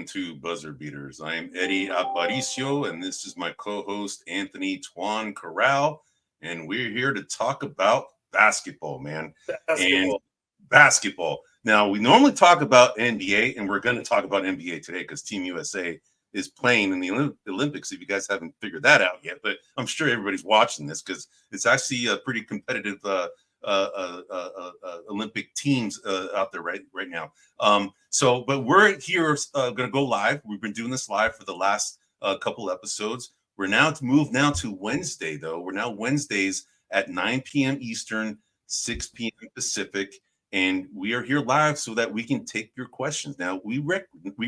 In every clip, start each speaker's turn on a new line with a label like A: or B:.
A: to Buzzer Beaters. I am Eddie Aparicio, and this is my co-host Anthony Toine Corral, and we're here to talk about basketball, man. And basketball. Now, we normally talk about NBA, and we're going to talk about NBA today because Team USA is playing in the Olympics, if you guys haven't figured that out yet. But I'm sure everybody's watching this because it's actually a pretty competitive Olympic teams out there right now. But we're here going to go live. We've been doing this live for the last couple episodes. We're now to move now to Wednesday, though. We're now Wednesdays at 9 p.m. Eastern, 6 p.m. Pacific, and we are here live so that we can take your questions. Now, we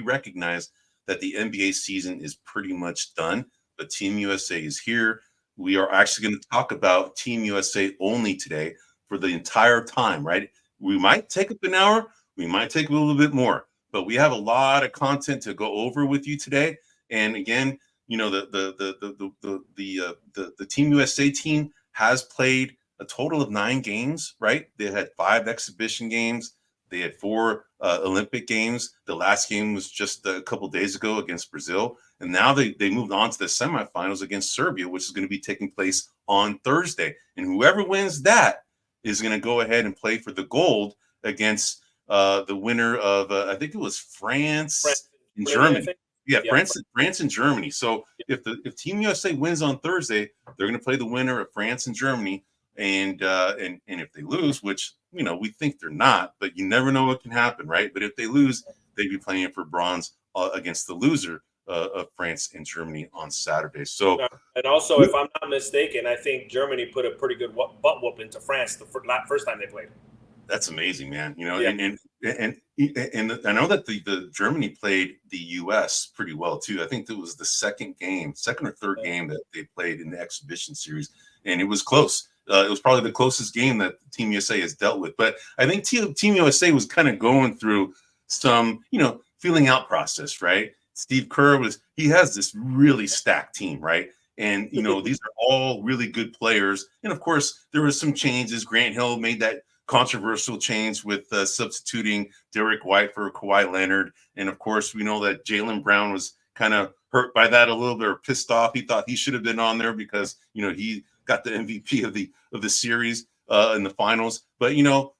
A: recognize that the NBA season is pretty much done, but Team USA is here. We are actually going to talk about Team USA only today for the entire time, right? We might take up an hour, we might take a little bit more, but we have a lot of content to go over with you today. And again, you know, the Team USA team has played a total of 9 games, right? They had 5 exhibition games. They had 4 Olympic games. The last game was just a couple days ago against Brazil. And now they moved on to the semifinals against Serbia, which is going to be taking place on Thursday. And whoever wins that is going to go ahead and play for the gold against the winner of, I think it was France and Germany. Yeah, France and Germany. So if Team USA wins on Thursday, they're going to play the winner of France and Germany. And if they lose, which, you know, we think they're not, but you never know what can happen, right? But if they lose, they'd be playing for bronze against the loser of France and Germany on Saturday. So,
B: and also, if I'm not mistaken, I think Germany put a pretty good butt whoop into France the first time they played.
A: That's amazing, man. You know, and I know that the Germany played the U.S. pretty well too. I think it was the second or third game that they played in the exhibition series, and it was close. It was probably the closest game that Team USA has dealt with. But I think Team USA was kind of going through some, you know, feeling out process, right? Steve Kerr he has this really stacked team, right? And, you know, these are all really good players. And of course, there was some changes. Grant Hill made that controversial change with substituting Derek White for Kawhi Leonard. And of course, we know that Jaylen Brown was kind of hurt by that a little bit, or pissed off. He thought he should have been on there because, you know, he got the MVP of the series in the finals. But, you know,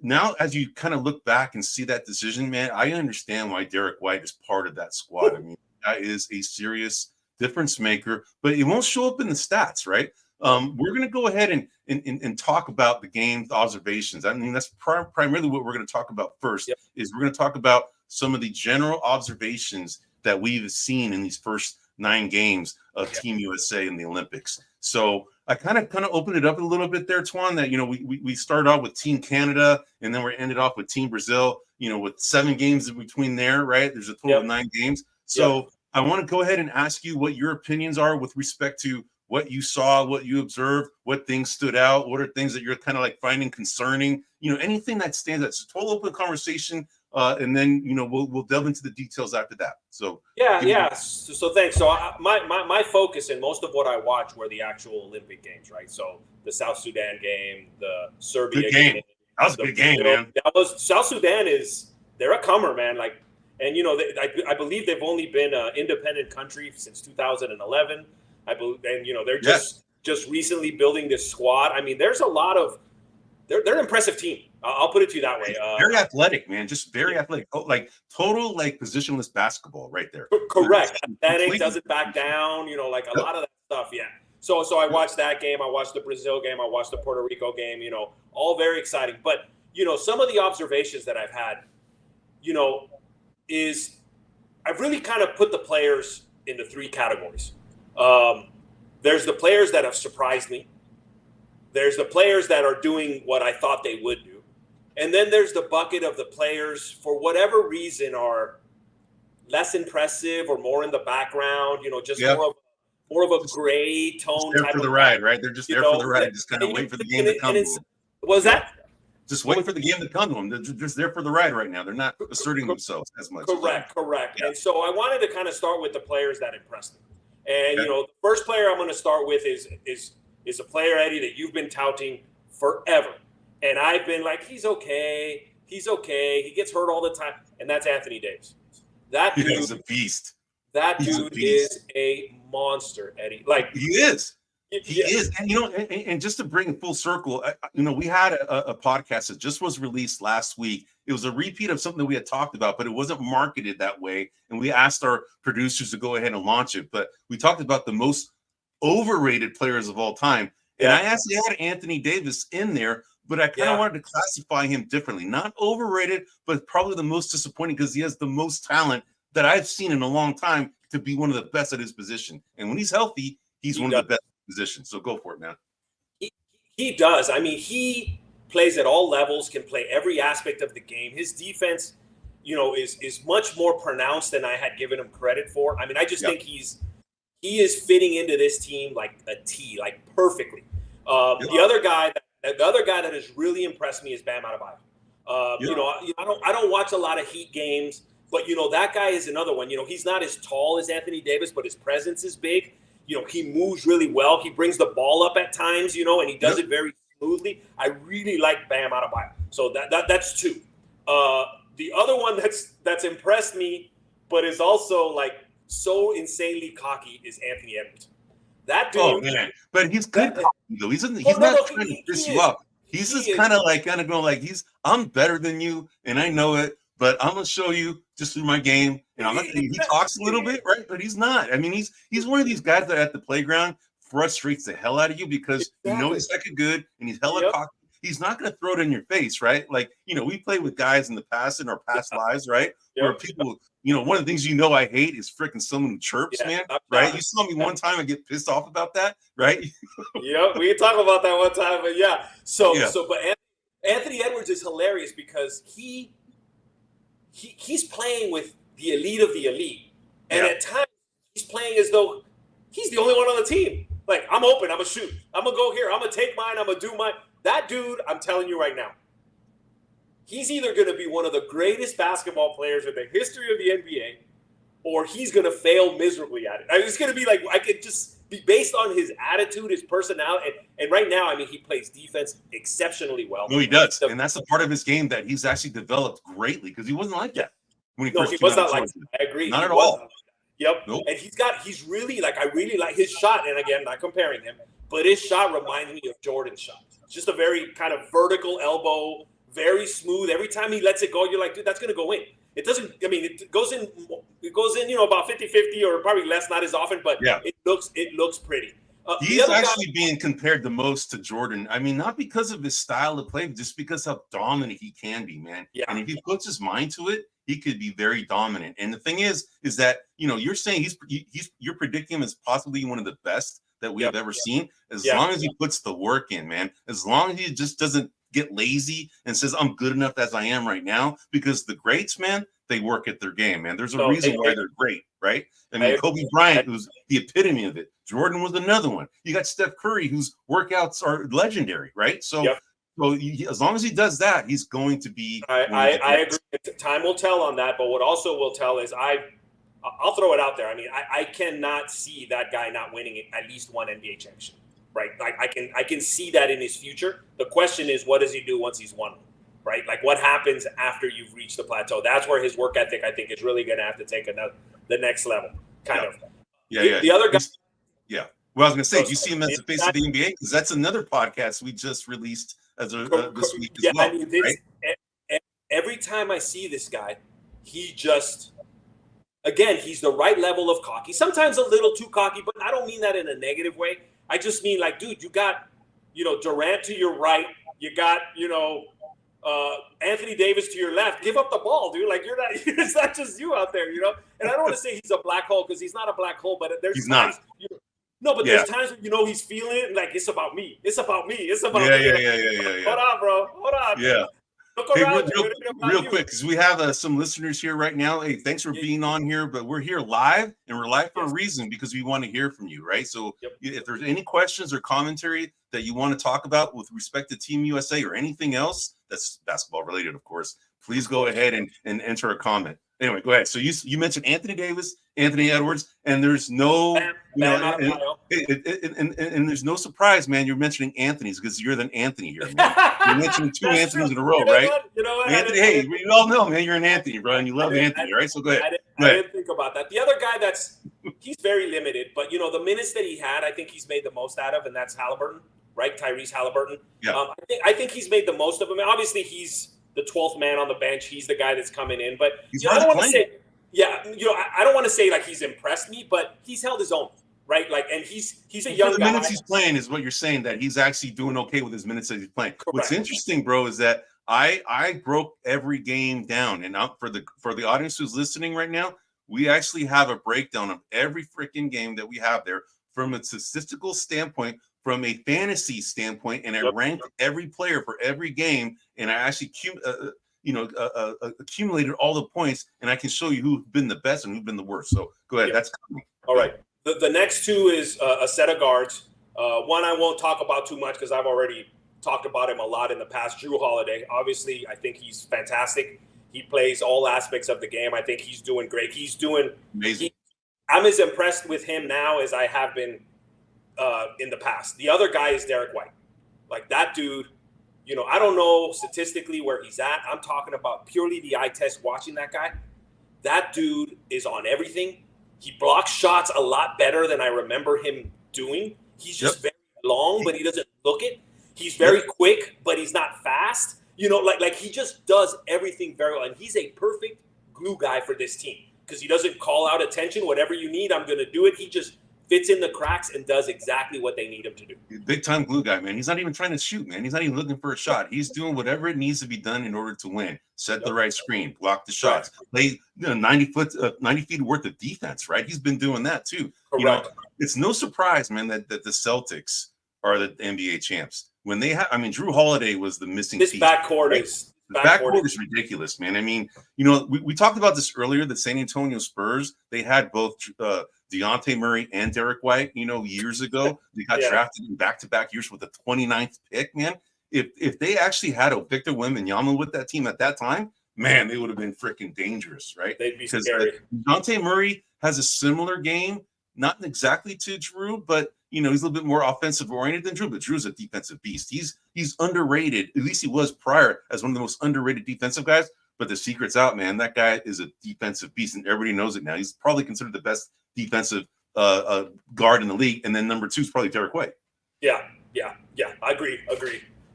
A: now as you kind of look back and see that decision, man, I understand why Derek White is part of that squad. I mean, that is a serious difference maker, but it won't show up in the stats, right? We're going to go ahead and talk about the game's observations. I mean, that's primarily what we're going to talk about first. Yep. Is we're going to talk about some of the general observations that we've seen in these first 9 games of Team USA in the Olympics. So I kind of opened it up a little bit there, Toine, that, you know, we started off with Team Canada, and then we ended off with Team Brazil, you know, with 7 games in between there, right? There's a total of 9 games. So I want to go ahead and ask you what your opinions are with respect to what you saw, what you observed, what things stood out, what are things that you're kind of like finding concerning, you know, anything that stands out. It's a total open conversation. And then, you know, we'll delve into the details after that. So
B: So thanks. So my focus and most of what I watched were the actual Olympic games, right? So the South Sudan game, the Serbia game.
A: That was a good game, man.
B: South Sudan they're a comer, man. Like, and you know, I believe they've only been an independent country since 2011. I believe, and you know, they're just recently building this squad. I mean, there's a lot of they're an impressive team. I'll put it to you that way.
A: Very athletic, man. Just very athletic. Like total like positionless basketball right there.
B: Correct. Athletic, doesn't back down. You know, like a lot of that stuff. Yeah. So I watched that game. I watched the Brazil game. I watched the Puerto Rico game. You know, all very exciting. But you know, some of the observations that I've had, you know, is I've really kind of put the players into 3 categories. There's the players that have surprised me. There's the players that are doing what I thought they would do. And then there's the bucket of the players, for whatever reason, are less impressive or more in the background, you know, just more of a gray tone.
A: Just there for the ride, right? They're just there for the ride, just kind of wait for the game to come to them.
B: Was that?
A: Just waiting for the game to come to them. They're just there for the ride right now. They're not asserting themselves as much.
B: Correct. Yeah. And so I wanted to kind of start with the players that impressed me. And, you know, the first player I'm going to start with is a player, Eddie, that you've been touting forever. And I've been like, he's okay. He gets hurt all the time. And that's Anthony Davis. That dude
A: is a beast.
B: That dude is a monster, Eddie. Like
A: he is. He is. And and just to bring full circle, we had a podcast that just was released last week. It was a repeat of something that we had talked about, but it wasn't marketed that way. And we asked our producers to go ahead and launch it. But we talked about the most overrated players of all time. And I actually had Anthony Davis in there, but I kind of wanted to classify him differently. Not overrated, but probably the most disappointing because he has the most talent that I've seen in a long time to be one of the best at his position. And when he's healthy, he's one of the best positions. So go for it, man.
B: He does. I mean, he plays at all levels, can play every aspect of the game. His defense, is much more pronounced than I had given him credit for. I mean, I just think he is fitting into this team like a T, like perfectly. The other guy that has really impressed me is Bam Adebayo. I don't watch a lot of Heat games. But, that guy is another one. He's not as tall as Anthony Davis, but his presence is big. He moves really well. He brings the ball up at times, and he does it very smoothly. I really like Bam Adebayo. So that's two. The other one that's impressed me, but is also like so insanely cocky is Anthony Edwards. That dude. Oh, man.
A: But he's good cocky, though. He's not trying to piss you up. He's just kind of going I'm better than you, and I know it. But I'm gonna show you just through my game, and he talks a little bit, right? But he's not. I mean, he's one of these guys that at the playground frustrates the hell out of you because he's like a good and he's hella cocky. He's not gonna throw it in your face, right? Like we played with guys in the past in our past lives, right? Where people, one of the things I hate is freaking someone who chirps, man. Right? You saw me one time and get pissed off about that, right?
B: Yep, we can talk about that one time, but but Anthony Edwards is hilarious because he's playing with the elite of the elite. And at times, he's playing as though he's the only one on the team. Like, I'm open. I'm going to shoot. I'm going to go here. I'm going to take mine. I'm going to do mine. That dude, I'm telling you right now, he's either going to be one of the greatest basketball players in the history of the NBA, or he's going to fail miserably at it. I mean, it's going to be like, I could just be based on his attitude, his personality. And right now, I mean, he plays defense exceptionally well.
A: No, he does. And that's a part of his game that he's actually developed greatly because he wasn't like that when he first
B: he was not like that. I agree.
A: Not at all.
B: Yep. Nope. And he's really I really like his shot. And again, not comparing him, but his shot reminds me of Jordan's shot. It's just a very kind of vertical elbow, very smooth. Every time he lets it go, you're like, dude, that's going to go in. It doesn't, I mean, it goes in, about 50-50 or probably less, not as often, but it looks pretty.
A: He's actually being compared the most to Jordan. I mean, not because of his style of play, just because how dominant he can be, man. Yeah. And if he puts his mind to it, he could be very dominant. And the thing is that, you're saying you're predicting him as possibly one of the best that we have ever seen. As long as he puts the work in, man, as long as he just doesn't get lazy and says, I'm good enough as I am right now, because the greats, man, they work at their game, man. There's a reason why they're great, right? I mean, Kobe Bryant, who's the epitome of it. Jordan was another one. You got Steph Curry, whose workauts are legendary, right? So, as long as he does that, he's going to be.
B: I agree. Time will tell on that, but what also will tell is I'll throw it out there. I mean, I cannot see that guy not winning at least one NBA championship. Right, I can see that in his future. The question is, what does he do once he's won? Right, like what happens after you've reached the plateau? That's where his work ethic, I think, is really going to have to take the next level. Kind of.
A: Yeah.
B: The other guy.
A: Yeah. Well, I was going to say, do you see him as the face of the NBA? Because that's another podcast we just released this week as well. I mean,
B: every time I see this guy, he just. Again, he's the right level of cocky. Sometimes a little too cocky, but I don't mean that in a negative way. I just mean like, dude, you got, Durant to your right. You got, Anthony Davis to your left. Give up the ball, dude. Like it's not just you out there, And I don't want to say he's a black hole because he's not a black hole, but there's times. There's times when he's feeling it like it's about me. It's about me. It's about me.
A: Yeah.
B: Hold on, bro. Hold on.
A: Yeah. Hey, real quick, because we have some listeners here right now. Hey, thanks for being on here, but we're here live, and we're live for a reason because we want to hear from you, right? So if there's any questions or commentary that you want to talk about with respect to Team USA or anything else that's basketball related, of course, please go ahead and enter a comment. Anyway, go ahead. So you mentioned Anthony Davis, Anthony Edwards, and there's no and there's no surprise, man. You're mentioning Anthony's because you're an Anthony here, man. You're mentioning two Anthony's in a row, right?
B: You know what?
A: Anthony, hey, we all know, man, you're an Anthony, bro, and you love Anthony, right? So go ahead.
B: I didn't think about that. The other guy he's very limited, but the minutes that he had, I think he's made the most out of, and that's Halliburton, right? Tyrese Halliburton.
A: Yeah.
B: I think he's made the most of him. Obviously, he's the 12th man on the bench. He's the guy that's coming in, but I don't want to say, I don't want to say like he's impressed me, but he's held his own, right? Like, and he's a young guy.
A: The minutes he's playing is what you're saying, that he's actually doing okay with his minutes that he's playing. Correct. What's interesting, bro, is that I broke every game down, and for the audience who's listening right now, we actually have a breakdown of every freaking game that we have there from a statistical standpoint, from a fantasy standpoint, and I ranked every player for every game, and I actually accumulated all the points, and I can show you who's been the best and who's been the worst. So go ahead. That's coming.
B: All right. The next two is a set of guards. One I won't talk about too much because I've already talked about him a lot in the past. Jrue Holiday. Obviously, I think he's fantastic. He plays all aspects of the game. I think he's doing great. He's doing amazing. I'm as impressed with him now as I have been in the past. The other guy is Derek White. Like, that dude, I don't know statistically where he's at. I'm talking about purely the eye test watching that guy. That dude is on everything. He blocks shots a lot better than I remember him doing. He's just very long, but he doesn't look it. He's very quick, but he's not fast. Like he just does everything very well. And he's a perfect glue guy for this team because he doesn't call out attention. Whatever you need, I'm going to do it. He just fits in the cracks and does exactly what they need him to do.
A: Big time glue guy, man. He's not even trying to shoot, man. He's not even looking for a shot. He's doing whatever it needs to be done in order to win. Set the right screen, block the shots, play 90 feet worth of defense, right? He's been doing that too.
B: Correct.
A: It's no surprise, man, that the Celtics are the NBA champs. When they have, Jrue Holiday was the missing piece.
B: This backcourt is
A: ridiculous, man. We talked about this earlier. The San Antonio Spurs, they had both Dejounte Murray and Derek White, years ago. They got drafted in back-to-back years with the 29th pick, man. If they actually had a Victor Wembanyama with that team at that time, man, they would have been freaking dangerous, right?
B: They'd be scary.
A: Dejounte Murray has a similar game, not exactly to Jrue, but he's a little bit more offensive oriented than Jrue, but Drew's a defensive beast. He's underrated. At least he was prior as one of the most underrated defensive guys. But the secret's out, man. That guy is a defensive beast, and everybody knows it now. He's probably considered the best defensive guard in the league, and then number 2 is probably Derek White.
B: Yeah. I agree.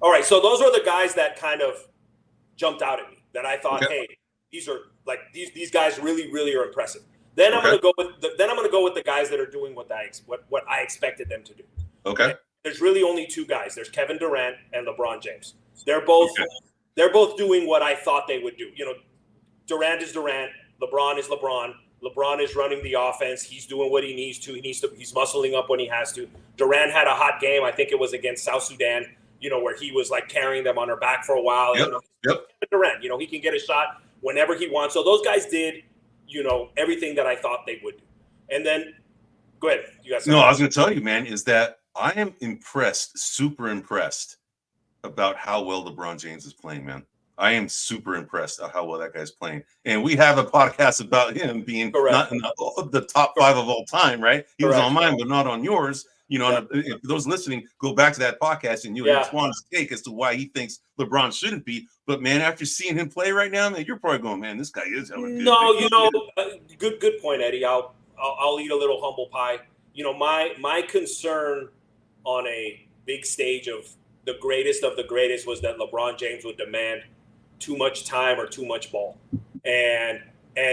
B: All right, so those are the guys that kind of jumped out at me that I thought, hey, these are like these guys really, really are impressive. Then I'm going to go with the guys that are doing what I expected them to do.
A: Okay.
B: There's really only 2 guys. There's Kevin Durant and LeBron James. They're both doing what I thought they would do. Durant is Durant, LeBron is LeBron. LeBron is running the offense. He's doing what he needs to. He's muscling up when he has to. Durant had a hot game. I think it was against South Sudan, where he was like carrying them on their back for a while.
A: Yep.
B: Durant, he can get a shot whenever he wants. So those guys did everything that I thought they would do. And then, go ahead. You guys.
A: No, I was going to tell you, man, is that I am impressed, super impressed about how well LeBron James is playing, man. I am super impressed at how well that guy's playing. And we have a podcast about him being not in the top 5 of all time, right? He was on mine, but not on yours. If those listening, go back to that podcast and you'll Toine's take as to why he thinks LeBron shouldn't be. But man, after seeing him play right now, man, you're probably going, man, this guy is hella good.
B: No, good point, Eddie. I'll eat a little humble pie. My concern on a big stage of the greatest was that LeBron James would demand too much time or too much ball, and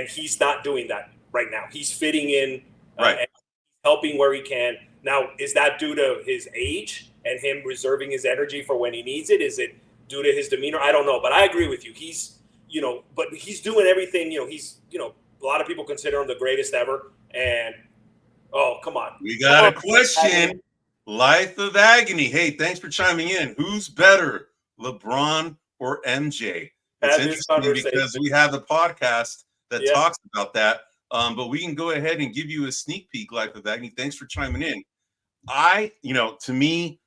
B: he's not doing that right now. He's fitting in, and helping where he can. Now, is that due to his age and him reserving his energy for when he needs it? Is it due to his demeanor? I don't know, but I agree with you. He's, but he's doing everything. He's, a lot of people consider him the greatest ever. And come on,
A: we got a question. Life of Agony. Hey, thanks for chiming in. Who's better, LeBron or MJ? It's interesting because we have a podcast that talks about that. But we can go ahead and give you a sneak peek, Life of Agony. Thanks for chiming in. To me,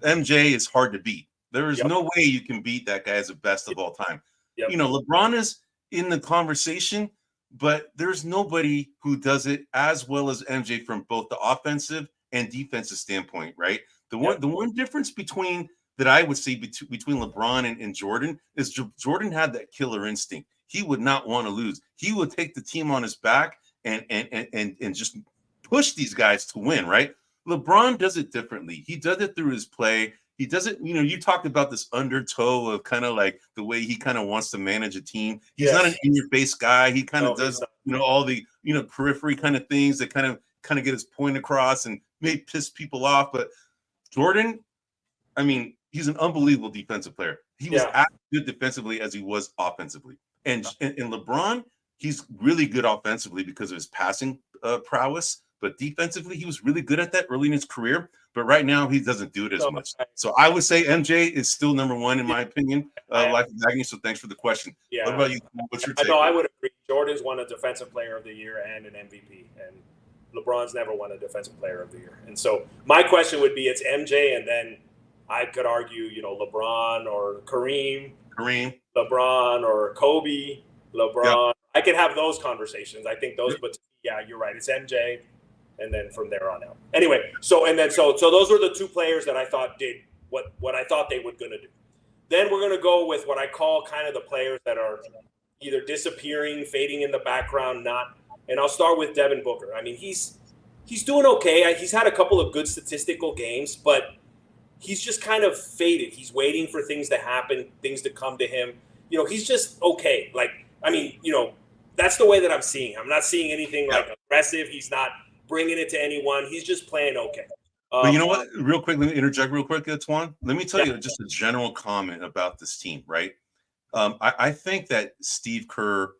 A: MJ is hard to beat. There is no way you can beat that guy as the best of all time. LeBron is in the conversation, but there's nobody who does it as well as MJ from both the offensive and defensive standpoint, right? The one difference between that I would say between LeBron and Jordan is Jordan had that killer instinct. he would not want to lose. He would take the team on his back and just push these guys to win, right? LeBron does it differently. He does it through his play. He doesn't, you talked about this undertow of kind of like the way he kind of wants to manage a team. He's not an in-your-face guy. He kind of does, all the, periphery kind of things that kind of get his point across and may piss people off. But Jordan, I mean, he's an unbelievable defensive player. He was as good defensively as he was offensively. And LeBron, he's really good offensively because of his passing prowess. But defensively, he was really good at that early in his career. But right now, he doesn't do it as much. So I would say MJ is still number one, in my opinion, Life of Agony. So thanks for the question.
B: Yeah.
A: What about you? What's your take?
B: No, I would agree. Jordan's won a Defensive Player of the Year and an MVP. And LeBron's never won a Defensive Player of the Year. And so my question would be, it's MJ, and then I could argue, LeBron or Kareem, LeBron or Kobe, LeBron. Yep. I could have those conversations. I think those, but yeah, you're right. It's MJ. And then from there on out. Anyway, so those were the two players that I thought did what I thought they were going to do. Then we're going to go with what I call kind of the players that are either disappearing, fading in the background, not. And I'll start with Devin Booker. I mean, he's doing okay. He's had a couple of good statistical games, but he's just kind of faded. He's waiting for things to happen, things to come to him. He's just okay. Like, I mean, that's the way that I'm seeing him. I'm not seeing anything like aggressive. He's not bringing it to anyone. He's just playing okay.
A: But you know what? Real quick, let me interject real quick, Toine. Let me tell you just a general comment about this team, right? I think that Steve Kerr,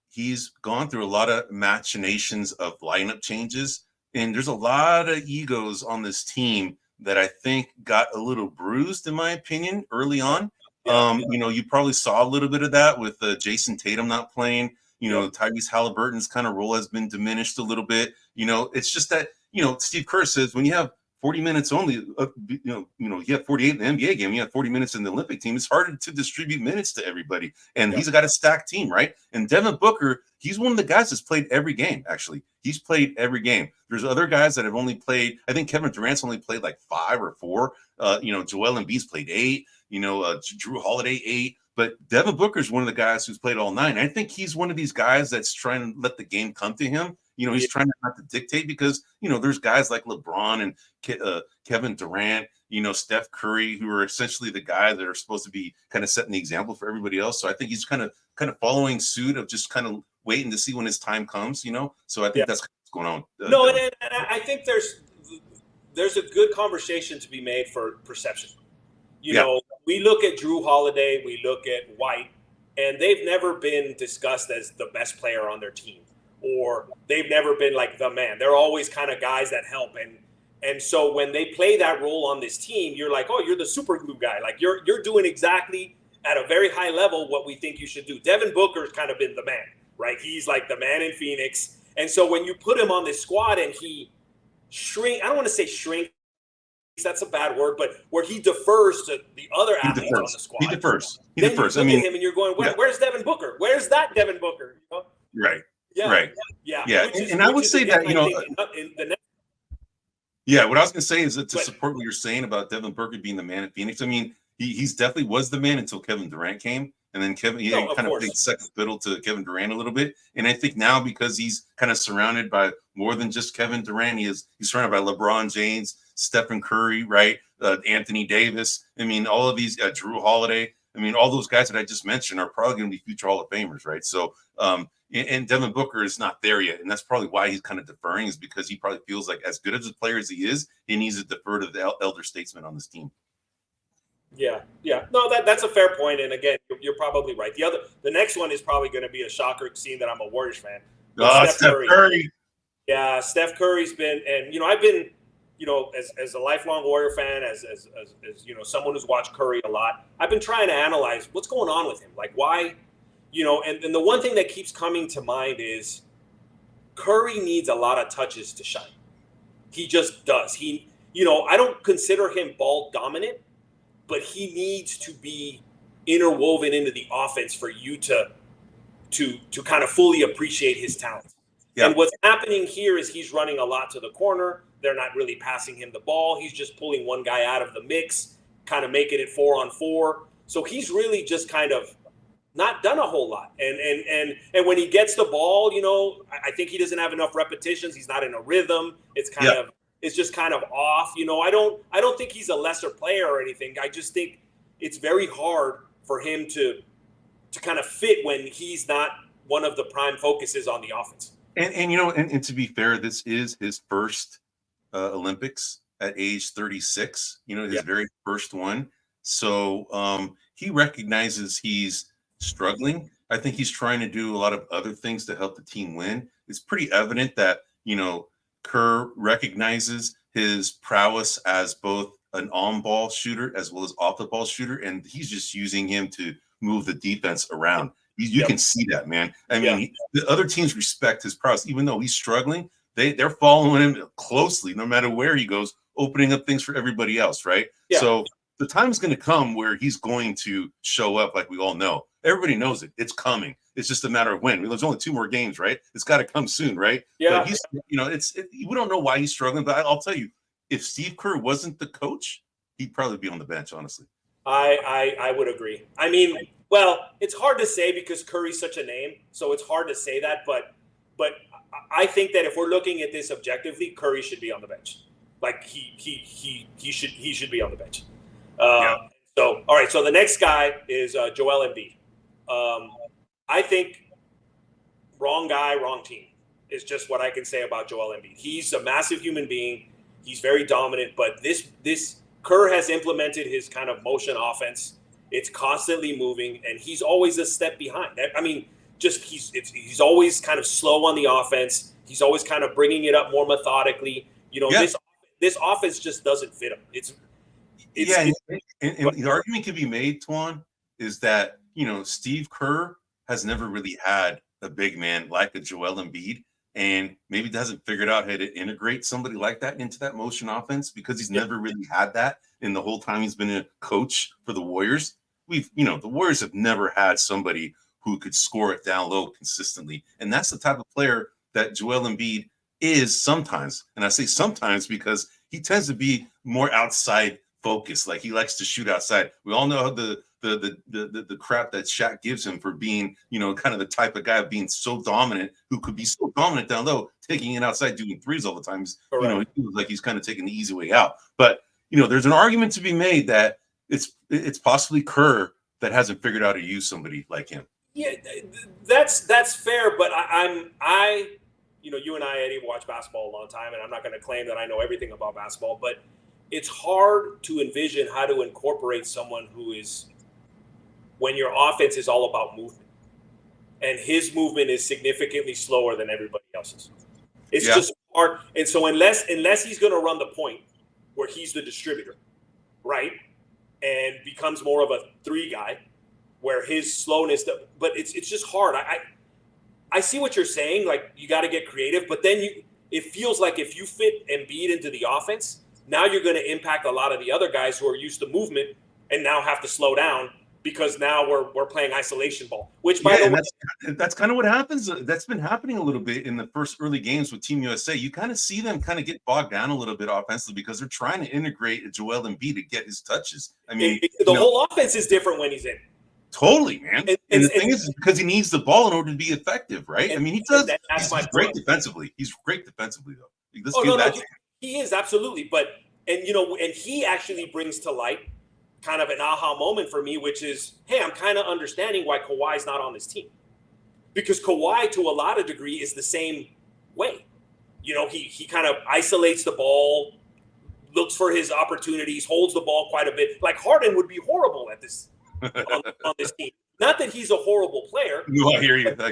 A: he's gone through a lot of machinations of lineup changes, and there's a lot of egos on this team that I think got a little bruised, in my opinion, early on. You probably saw a little bit of that with Jason Tatum not playing. Tyrese Halliburton's kind of role has been diminished a little bit. It's just that, Steve Kerr says when you have 40 minutes only, you have 48 in the NBA game, you have 40 minutes in the Olympic team, it's harder to distribute minutes to everybody. And he's got a stacked team, right? And Devin Booker, he's one of the guys that's played every game, actually. He's played every game. There's other guys that have only played, I think Kevin Durant's only played like 5 or 4. Joel Embiid's played 8, Drew Holiday 8. But Devin Booker is one of the guys who's played all 9. I think he's one of these guys that's trying to let the game come to him. He's trying not to dictate because, there's guys like LeBron and Kevin Durant, Steph Curry, who are essentially the guys that are supposed to be kind of setting the example for everybody else. So I think he's kind of following suit of just kind of waiting to see when his time comes, So I think that's what's going on.
B: And I think there's a good conversation to be made for perception. We look at Drew Holiday, we look at White, and they've never been discussed as the best player on their team, or they've never been like the man. They're always kind of guys that help. And so when they play that role on this team, you're like, oh, you're the super glue guy. Like you're doing exactly at a very high level what we think you should do. Devin Booker's kind of been the man, right? He's like the man in Phoenix. And so when you put him on this squad and he I don't want to say shrink, that's a bad word, but where he defers to the other athletes on the squad.
A: He defers.
B: You look at him and you're going, where's Devin Booker? Where's that Devin Booker?
A: Right.
B: Yeah.
A: Right.
B: Yeah.
A: And I would say that, what I was going to say is that to support what you're saying about Devin Booker being the man at Phoenix. I mean, he's definitely was the man until Kevin Durant came. And then Kevin, kind of played second fiddle to Kevin Durant a little bit. And I think now because he's kind of surrounded by more than just Kevin Durant, he's surrounded by LeBron James, Stephen Curry, right? Anthony Davis. I mean, all of these, Drew Holiday. I mean, all those guys that I just mentioned are probably going to be future Hall of Famers, right? So, and Devin Booker is not there yet. And that's probably why he's kind of deferring, is because he probably feels like as good as a player as he is, he needs to defer to the elder statesman on this team.
B: Yeah. No, that's a fair point. And again, you're probably right. The next one is probably going to be a shocker, seeing that I'm a Warriors fan.
A: Steph Curry.
B: Yeah, Steph Curry's been, and I've been, as a lifelong Warrior fan, as someone who's watched Curry a lot, I've been trying to analyze what's going on with him. Like why, and the one thing that keeps coming to mind is Curry needs a lot of touches to shine. He just does. I don't consider him ball dominant, but he needs to be interwoven into the offense for you to kind of fully appreciate his talent. Yeah. And what's happening here is he's running a lot to the corner. They're not really passing him the ball. He's just pulling one guy out of the mix, kind of making it 4-on-4. So he's really just kind of not done a whole lot. And when he gets the ball, I think he doesn't have enough repetitions. He's not in a rhythm. It's just kind of off. I don't think he's a lesser player or anything. I just think it's very hard for him to kind of fit when he's not one of the prime focuses on the offense.
A: And to be fair, this is his first Olympics at age 36, his very first one. So he recognizes he's struggling. I think he's trying to do a lot of other things to help the team win. It's pretty evident that, Kerr recognizes his prowess as both an on-ball shooter as well as off-the-ball shooter, and he's just using him to move the defense around. You can see that, man. I mean, the other teams respect his prowess, even though he's struggling. They're following him closely, no matter where he goes, opening up things for everybody else, right? Yeah. So the time's going to come where he's going to show up, like we all know. Everybody knows it. It's coming. It's just a matter of when. There's only 2 more games, right? It's got to come soon, right? Yeah. But he's, we don't know why he's struggling, but I'll tell you, if Steve Kerr wasn't the coach, he'd probably be on the bench, honestly.
B: I would agree. I mean, well, it's hard to say because Curry's such a name, so it's hard to say that. But I think that if we're looking at this objectively, Curry should be on the bench. Like he should be on the bench. So all right. So the next guy is Joel Embiid. I think wrong guy, wrong team is just what I can say about Joel Embiid. He's a massive human being. He's very dominant, but this Kerr has implemented his kind of motion offense. It's constantly moving, and he's always a step behind. I mean, he's always kind of slow on the offense. He's always kind of bringing it up more methodically. This offense just doesn't fit him.
A: And the argument can be made, Toine, is that Steve Kerr has never really had a big man like a Joel Embiid, and maybe hasn't figured out how to integrate somebody like that into that motion offense because he's never really had that in the whole time he's been a coach for the Warriors. The Warriors have never had somebody who could score it down low consistently, and that's the type of player that Joel Embiid is sometimes. And I say sometimes because he tends to be more outside focused. Like he likes to shoot outside. We all know the crap that Shaq gives him for being, kind of the type of guy of being so dominant, who could be so dominant down low, taking it outside, doing threes all the time. He feels like he's kind of taking the easy way out. But there's an argument to be made that it's possibly Kerr that hasn't figured out how to use somebody like him.
B: Yeah, that's fair. But you and I, Eddie, watch basketball a long time, and I'm not going to claim that I know everything about basketball, but it's hard to envision how to incorporate someone who is, when your offense is all about movement, and his movement is significantly slower than everybody else's. It's just hard. And so unless he's going to run the point where he's the distributor, right, and becomes more of a 3 guy, where his slowness, but it's just hard. I see what you're saying. Like, you got to get creative, but then it feels like if you fit Embiid into the offense, now you're going to impact a lot of the other guys who are used to movement and now have to slow down because now we're playing isolation ball. Which, by the way,
A: that's kind of what happens. That's been happening a little bit in the first early games with Team USA. You kind of see them kind of get bogged down a little bit offensively because they're trying to integrate Joel Embiid to get his touches. I mean,
B: the whole offense is different when he's in.
A: Totally, man. And the thing is because he needs the ball in order to be effective, right? I mean, he does. He's great defensively. He's great defensively, though.
B: He is, absolutely. And he actually brings to light kind of an aha moment for me, which is, hey, I'm kind of understanding why Kawhi's not on this team. Because Kawhi, to a lot of degree, is the same way. He kind of isolates the ball, looks for his opportunities, holds the ball quite a bit. Like Harden would be horrible at this on this team. Not that he's a horrible player.
A: No, I hear you.
B: But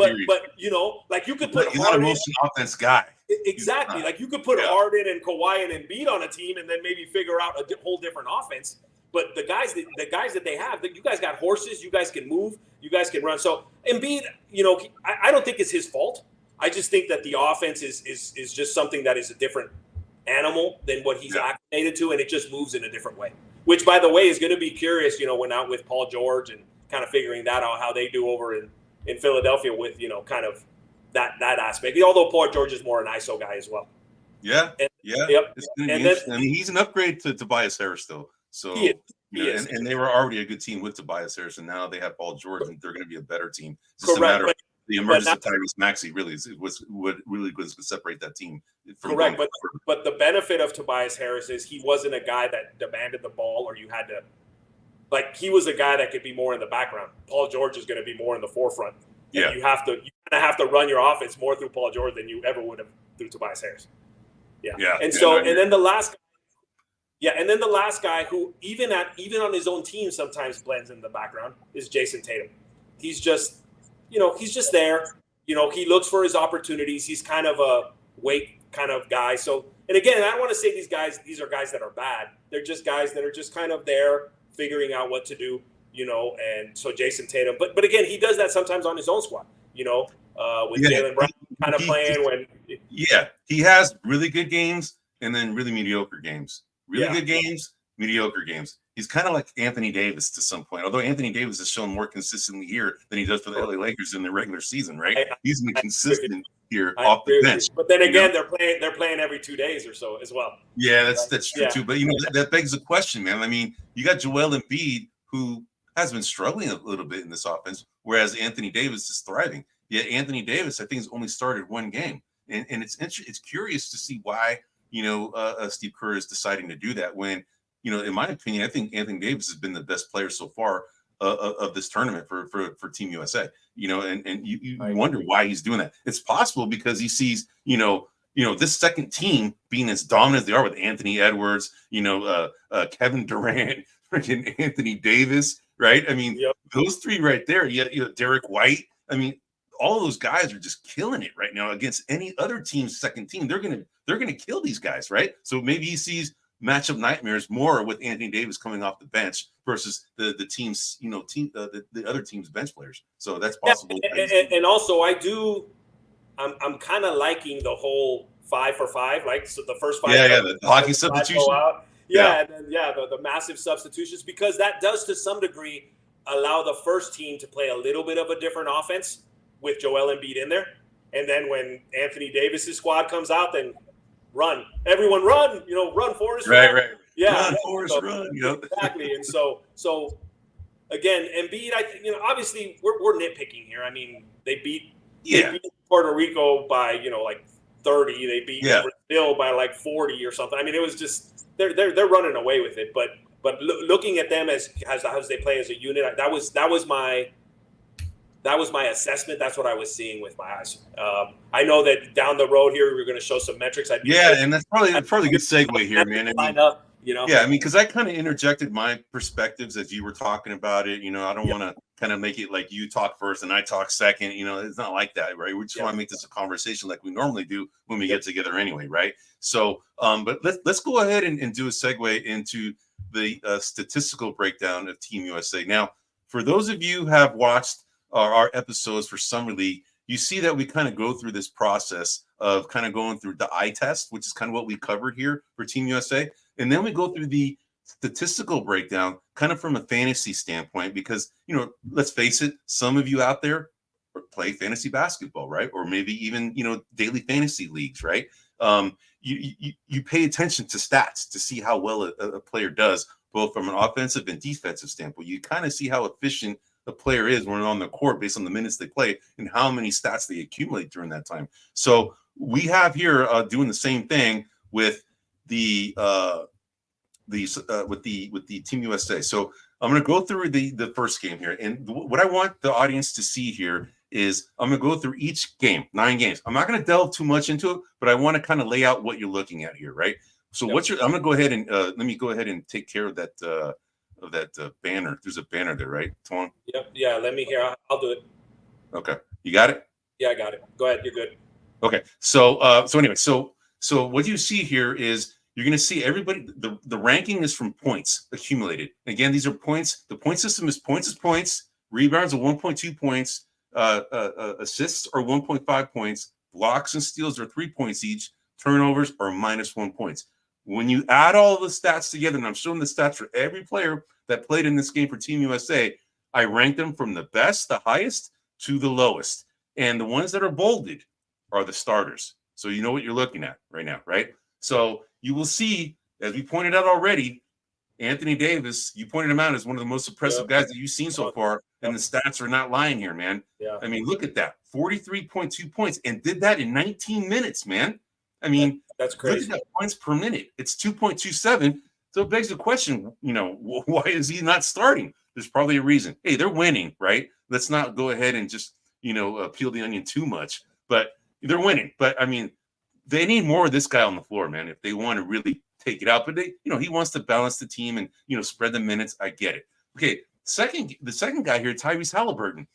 B: like you could put
A: he's
B: Harden,
A: not a motion offense guy.
B: Exactly. Like you could put Harden and Kawhi and Embiid on a team and then maybe figure out a whole different offense. But the guys that they have, you guys got horses. You guys can move. You guys can run. So Embiid, I don't think it's his fault. I just think that the offense is just something that is a different animal than what he's acclimated to, and it just moves in a different way. Which, by the way, is going to be curious. When out with Paul George and kind of figuring that out, how they do over in Philadelphia with kind of that aspect. Although Paul George is more an ISO guy as well.
A: Yeah,
B: and,
A: yeah.
B: Yep.
A: It's gonna be interesting. I mean, he's an upgrade to Tobias Harris, though. So,
B: He is.
A: and they were already a good team with Tobias Harris, and now they have Paul George, and they're going to be a better team. It's just a matter of the emergence of Tyrese Maxey really was what really was to separate that team from
B: correct. But the benefit of Tobias Harris is he wasn't a guy that demanded the ball or you had to he was a guy that could be more in the background. Paul George is going to be more in the forefront.
A: Yeah,
B: you kind of have to run your offense more through Paul George than you ever would have through Tobias Harris. Yeah. And so and then the last guy who even on his own team sometimes blends in the background is Jason Tatum. He's just there. He looks for his opportunities. He's kind of a wait kind of guy. So, and again, I don't want to say these are guys that are bad. They're just guys that are just kind of there figuring out what to do, and so Jason Tatum. But again, he does that sometimes on his own squad, with Jaylen Brown kind of playing when.
A: Yeah, he has really good games and then really mediocre games. Really good games, mediocre games. He's kind of like Anthony Davis to some point, although Anthony Davis has shown more consistently here than he does for the LA Lakers in the regular season, right? He's been consistent here off the bench.
B: But then again, they're playing every 2 days or so as well.
A: Yeah, that's true too. But that begs the question, man. I mean, you got Joel Embiid, who has been struggling a little bit in this offense, whereas Anthony Davis is thriving. Yet Anthony Davis, I think, has only started one game, and it's curious to see why Steve Kerr is deciding to do that when. In my opinion, I think Anthony Davis has been the best player so far of this tournament for Team USA. And you wonder why he's doing that. It's possible because he sees, this second team being as dominant as they are with Anthony Edwards, Kevin Durant, freaking Anthony Davis, right? I mean, those three right there. Derek White. I mean, all of those guys are just killing it right now against any other team's second team. They're gonna kill these guys, right? So maybe he sees matchup nightmares more with Anthony Davis coming off the bench versus the team's, the other team's bench players. So that's possible.
B: And also I'm kind of liking the whole 5 for 5, like so the first 5.
A: The hockey substitution.
B: The massive substitutions, because that does to some degree allow the first team to play a little bit of a different offense with Joel Embiid in there. And then when Anthony Davis's squad comes out, then run, everyone run, run Forrest,
A: right.
B: Yeah.
A: Run Forrest, run.
B: Exactly. And so again, Embiid, I think, obviously we're nitpicking here. I mean, they beat Puerto Rico by, 30. They beat Brazil by 40 or something. I mean, it was just, they're running away with it. But looking at them as they play as a unit, that was my assessment. That's what I was seeing with my eyes. I know that down the road here, we're going to show some metrics.
A: And that's probably a good segue here, man. Because I kind of interjected my perspectives as you were talking about it. I don't want to kind of make it like you talk first and I talk second. It's not like that, right? We just want to make this a conversation like we normally do when we get together anyway, right? So, but let's go ahead and do a segue into the statistical breakdown of Team USA. Now, for those of you who have watched our episodes for Summer League, you see that we kind of go through this process of kind of going through the eye test, which is kind of what we covered here for Team USA. And then we go through the statistical breakdown kind of from a fantasy standpoint, because, let's face it, some of you out there play fantasy basketball, right? Or maybe even, daily fantasy leagues, right? You pay attention to stats to see how well a player does, both from an offensive and defensive standpoint. You kind of see how efficient the player is when they're on the court based on the minutes they play and how many stats they accumulate during that time. So we have here doing the same thing with the Team USA. So I'm going to go through the first game here, and what I want the audience to see here is I'm going to go through each game, 9 games. I'm not going to delve too much into it, but I want to kind of lay out what you're looking at here, right? So I'm going to go ahead and let me go ahead and take care of that. Banner. There's a banner there, right, Toine?
B: Yep. Yeah. Let me hear. I'll do it.
A: Okay. You got it?
B: Yeah, I got it. Go ahead. You're good.
A: Okay. So anyway, so what you see here is you're going to see everybody. The ranking is from points accumulated. Again, these are points. The point system is points. Rebounds are 1.2 points. Assists are 1.5 points. Blocks and steals are 3 points each. Turnovers are -1 points. When you add all of the stats together, and I'm showing the stats for every player that played in this game for Team USA, I rank them from the best, the highest, to the lowest. And the ones that are bolded are the starters. So you know what you're looking at right now, right? So you will see, as we pointed out already, Anthony Davis, you pointed him out as one of the most impressive guys that you've seen so far, and the stats are not lying here, man.
B: Yeah.
A: I mean, look at that, 43.2 points, and did that in 19 minutes, man. I mean,
B: that's crazy.
A: Look at that points per minute. It's 2.27. So it begs the question, why is he not starting? There's probably a reason. Hey, they're winning, right? Let's not go ahead and just, peel the onion too much. But they're winning. But, I mean, they need more of this guy on the floor, man, if they want to really take it out. But he wants to balance the team and spread the minutes. I get it. Okay, the second guy here, Tyrese Halliburton.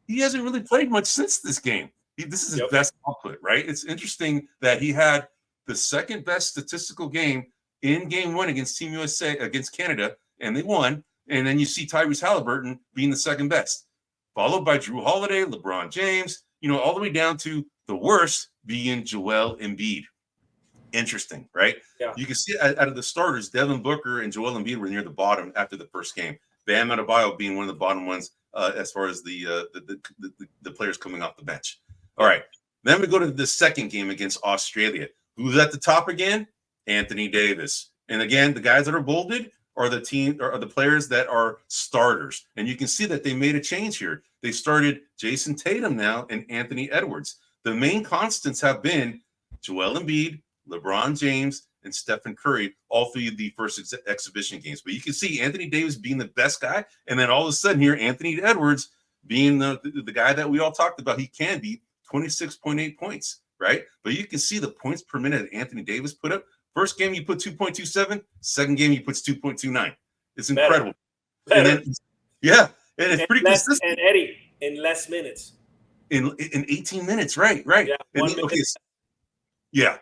A: He hasn't really played much since this game. This is his best output, right? It's interesting that he had the second best statistical game in Game 1 against Team USA against Canada, and they won. And then you see Tyrese Halliburton being the second best, followed by Jrue Holiday, LeBron James, all the way down to the worst being Joel Embiid. Interesting, right?
B: Yeah.
A: You can see out of the starters, Devin Booker and Joel Embiid were near the bottom after the first game. Bam Adebayo being one of the bottom ones as far as the players coming off the bench. All right. Then we go to the second game against Australia. Who's at the top again? Anthony Davis. And again, the guys that are bolded are the players that are starters. And you can see that they made a change here. They started Jason Tatum now and Anthony Edwards. The main constants have been Joel Embiid, LeBron James, and Stephen Curry, all three of the first exhibition games. But you can see Anthony Davis being the best guy, and then all of a sudden here, Anthony Edwards being the guy that we all talked about. He can be 26.8 points, right? But you can see the points per minute that Anthony Davis put up. First game, you put 2.27. Second game, he puts 2.29. It's incredible.
B: Better.
A: And then, and it's pretty consistent.
B: And Eddie, in less minutes.
A: In 18 minutes, right. Yeah, yeah.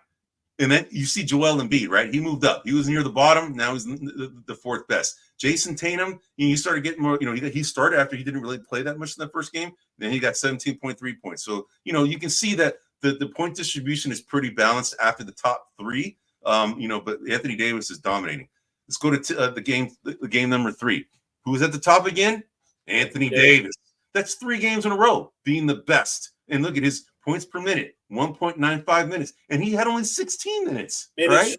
A: And then you see Joel Embiid, right? He moved up. He was near the bottom. Now he's the fourth best. Jason Tatum, he started getting more, he started after he didn't really play that much in that first game. Then he got 17.3 points. So, you can see that the point distribution is pretty balanced after the top three. But Anthony Davis is dominating. Let's go to the game number 3. Who's at the top again? Anthony Davis. That's 3 games in a row being the best. And look at his points per minute, 1.95 minutes. And he had only 16 minutes, right?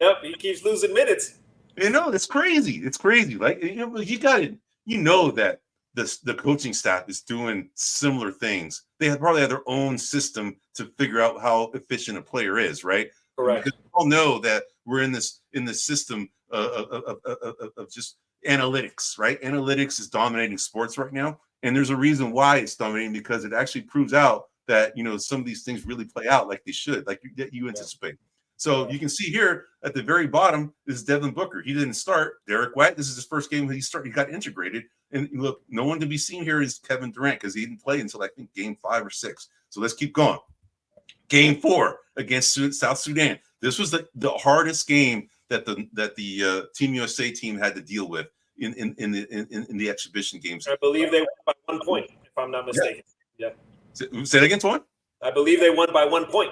B: Yep, he keeps losing minutes.
A: It's crazy. It's crazy. Like, you got it. That the coaching staff is doing similar things. They probably have their own system to figure out how efficient a player is, right?
B: Correct.
A: Because we all know that we're in this system of just analytics, right? Analytics is dominating sports right now. And there's a reason why it's dominating, because it actually proves out that, some of these things really play out like they should, like you anticipate. So you can see here at the very bottom is Devin Booker. He didn't start. Derek White, this is his first game he got integrated. And look, no one to be seen here is Kevin Durant, because he didn't play until I think game 5 or 6. So let's keep going. Game 4 against South Sudan. This was the hardest game that the Team USA team had to deal with in the exhibition games.
B: I believe they won by 1 point, if I'm not mistaken. Yeah.
A: Say it again, Toine?
B: I believe they won by 1 point.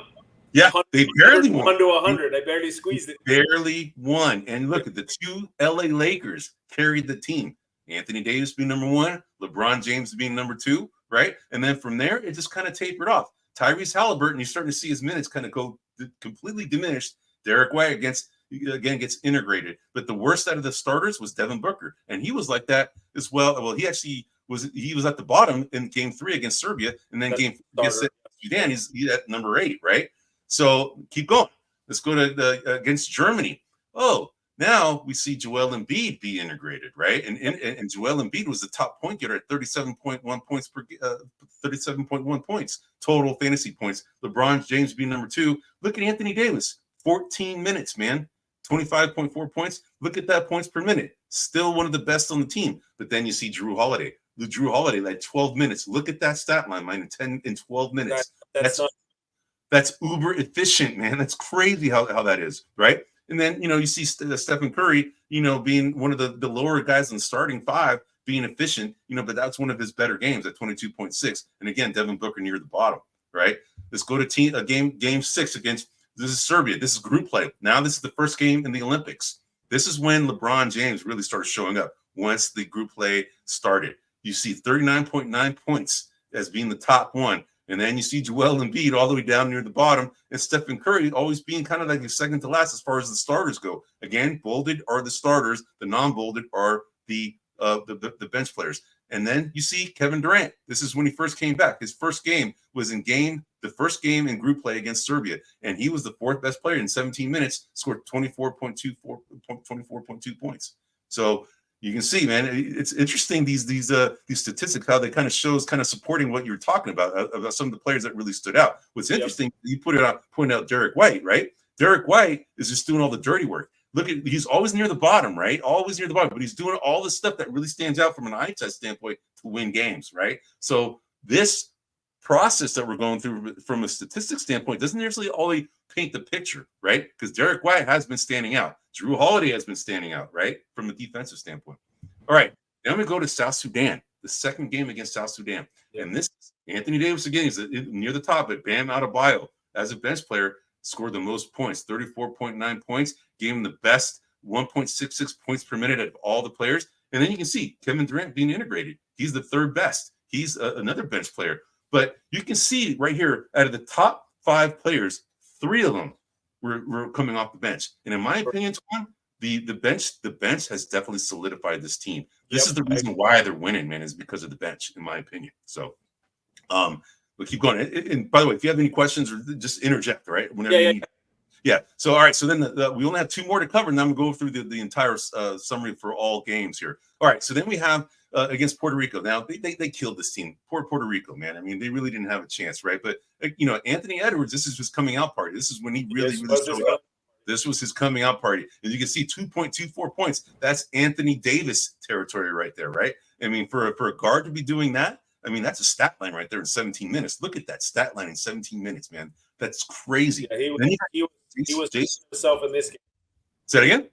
A: Yeah, they barely won.
B: 1 to 100. They barely squeezed it.
A: Barely won. And look at the 2 LA Lakers carried the team. Anthony Davis being number 1, LeBron James being number 2, right? And then from there, it just kind of tapered off. Tyrese Halliburton, you're starting to see his minutes kind of go completely diminished. Derek White gets integrated. But the worst out of the starters was Devin Booker. And he was like that as well. Well, he actually was at the bottom in game 3 against Serbia. And then game 4 against Sudan, he's at number 8, right? So keep going. Let's go to against Germany. Oh, now we see Joel Embiid be integrated, right? And Joel Embiid was the top point getter at 37.1 points 37.1 points total fantasy points. LeBron James being number 2. Look at Anthony Davis, 14 minutes, man, 25.4 points. Look at that points per minute. Still one of the best on the team. But then you see Jrue Holiday. Jrue Holiday, like 12 minutes. Look at that stat line, man, in 12 minutes. That's uber efficient, man. That's crazy how that is, right? And then, you see Stephen Curry, being one of the lower guys in the starting 5, being efficient, but that's one of his better games at 22.6. And again, Devin Booker near the bottom, right? Let's go to game 6 against, this is Serbia. This is group play. Now this is the first game in the Olympics. This is when LeBron James really started showing up once the group play started. You see 39.9 points as being the top one. And then you see Joel Embiid all the way down near the bottom, and Stephen Curry always being kind of like a second to last as far as the starters go. Again, bolded are the starters, the non-bolded are the bench players. And then you see Kevin Durant. This is when he first came back. His first game was the first game in group play against Serbia, and he was the fourth best player in 17 minutes, scored 24.2 points. So you can see, man, it's interesting these statistics, how they kind of shows kind of supporting what you're talking about some of the players that really stood out. What's interesting, you point out Derek White, right? Derek White is just doing all the dirty work. He's always near the bottom, right? Always near the bottom, but he's doing all the stuff that really stands out from an eye test standpoint to win games, right? So this process that we're going through from a statistics standpoint doesn't necessarily only paint the picture, right? Because Derek White has been standing out. Jrue Holiday has been standing out, right? From a defensive standpoint. All right, now we go to South Sudan, the second game against South Sudan. And this Anthony Davis, again, is near the top, but Bam Adebayo, as a bench player, scored the most points, 34.9 points, gave him the best 1.66 points per minute of all the players. And then you can see Kevin Durant being integrated. He's the third best. He's another bench player. But you can see right here, out of the top 5 players, 3 of them were coming off the bench. And in my opinion, Toine, the bench has definitely solidified this team. This is the reason why they're winning, man, is because of the bench, in my opinion. So we'll keep going. And by the way, if you have any questions, or just interject, right? Whenever you need. Yeah. So, all right. So then we only have 2 more to cover, and then we'll go through the entire summary for all games here. All right. So then we have against Puerto Rico. Now, they killed this team. Poor Puerto Rico, man. I mean, they really didn't have a chance, right? But, Anthony Edwards, this is his coming out party. This is when he really showed up. This was his coming out party. And you can see 2.24 points. That's Anthony Davis territory right there, right? I mean, for a guard to be doing that, I mean, that's a stat line right there in 17 minutes. Look at that stat line in 17 minutes, man. That's crazy.
B: Yeah, he was feeling himself in this game.
A: Say that again?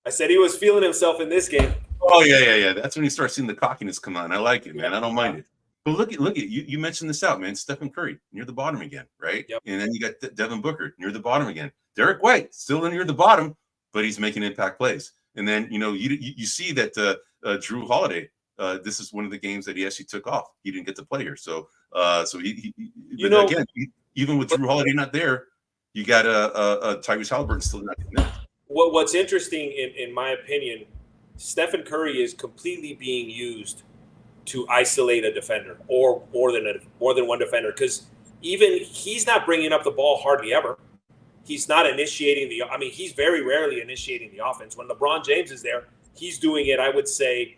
B: I said he was feeling himself in this game.
A: Oh, yeah. That's when you start seeing the cockiness come on. I like it, man. I don't mind it. But look at you mentioned this out, man. Stephen Curry near the bottom again, right? Yep. And then you got Devin Booker near the bottom again. Derek White still near the bottom, but he's making impact plays. And then you see that Jrue Holiday. This is one of the games that he actually took off. He didn't get to play here, so even with Jrue Holiday not there, you got Tyrese Halliburton still not there.
B: What's interesting, in my opinion, Stephen Curry is completely being used to isolate a defender or more than one defender, because even he's not bringing up the ball hardly ever. He's not initiating he's very rarely initiating the offense. When LeBron James is there, he's doing it, I would say,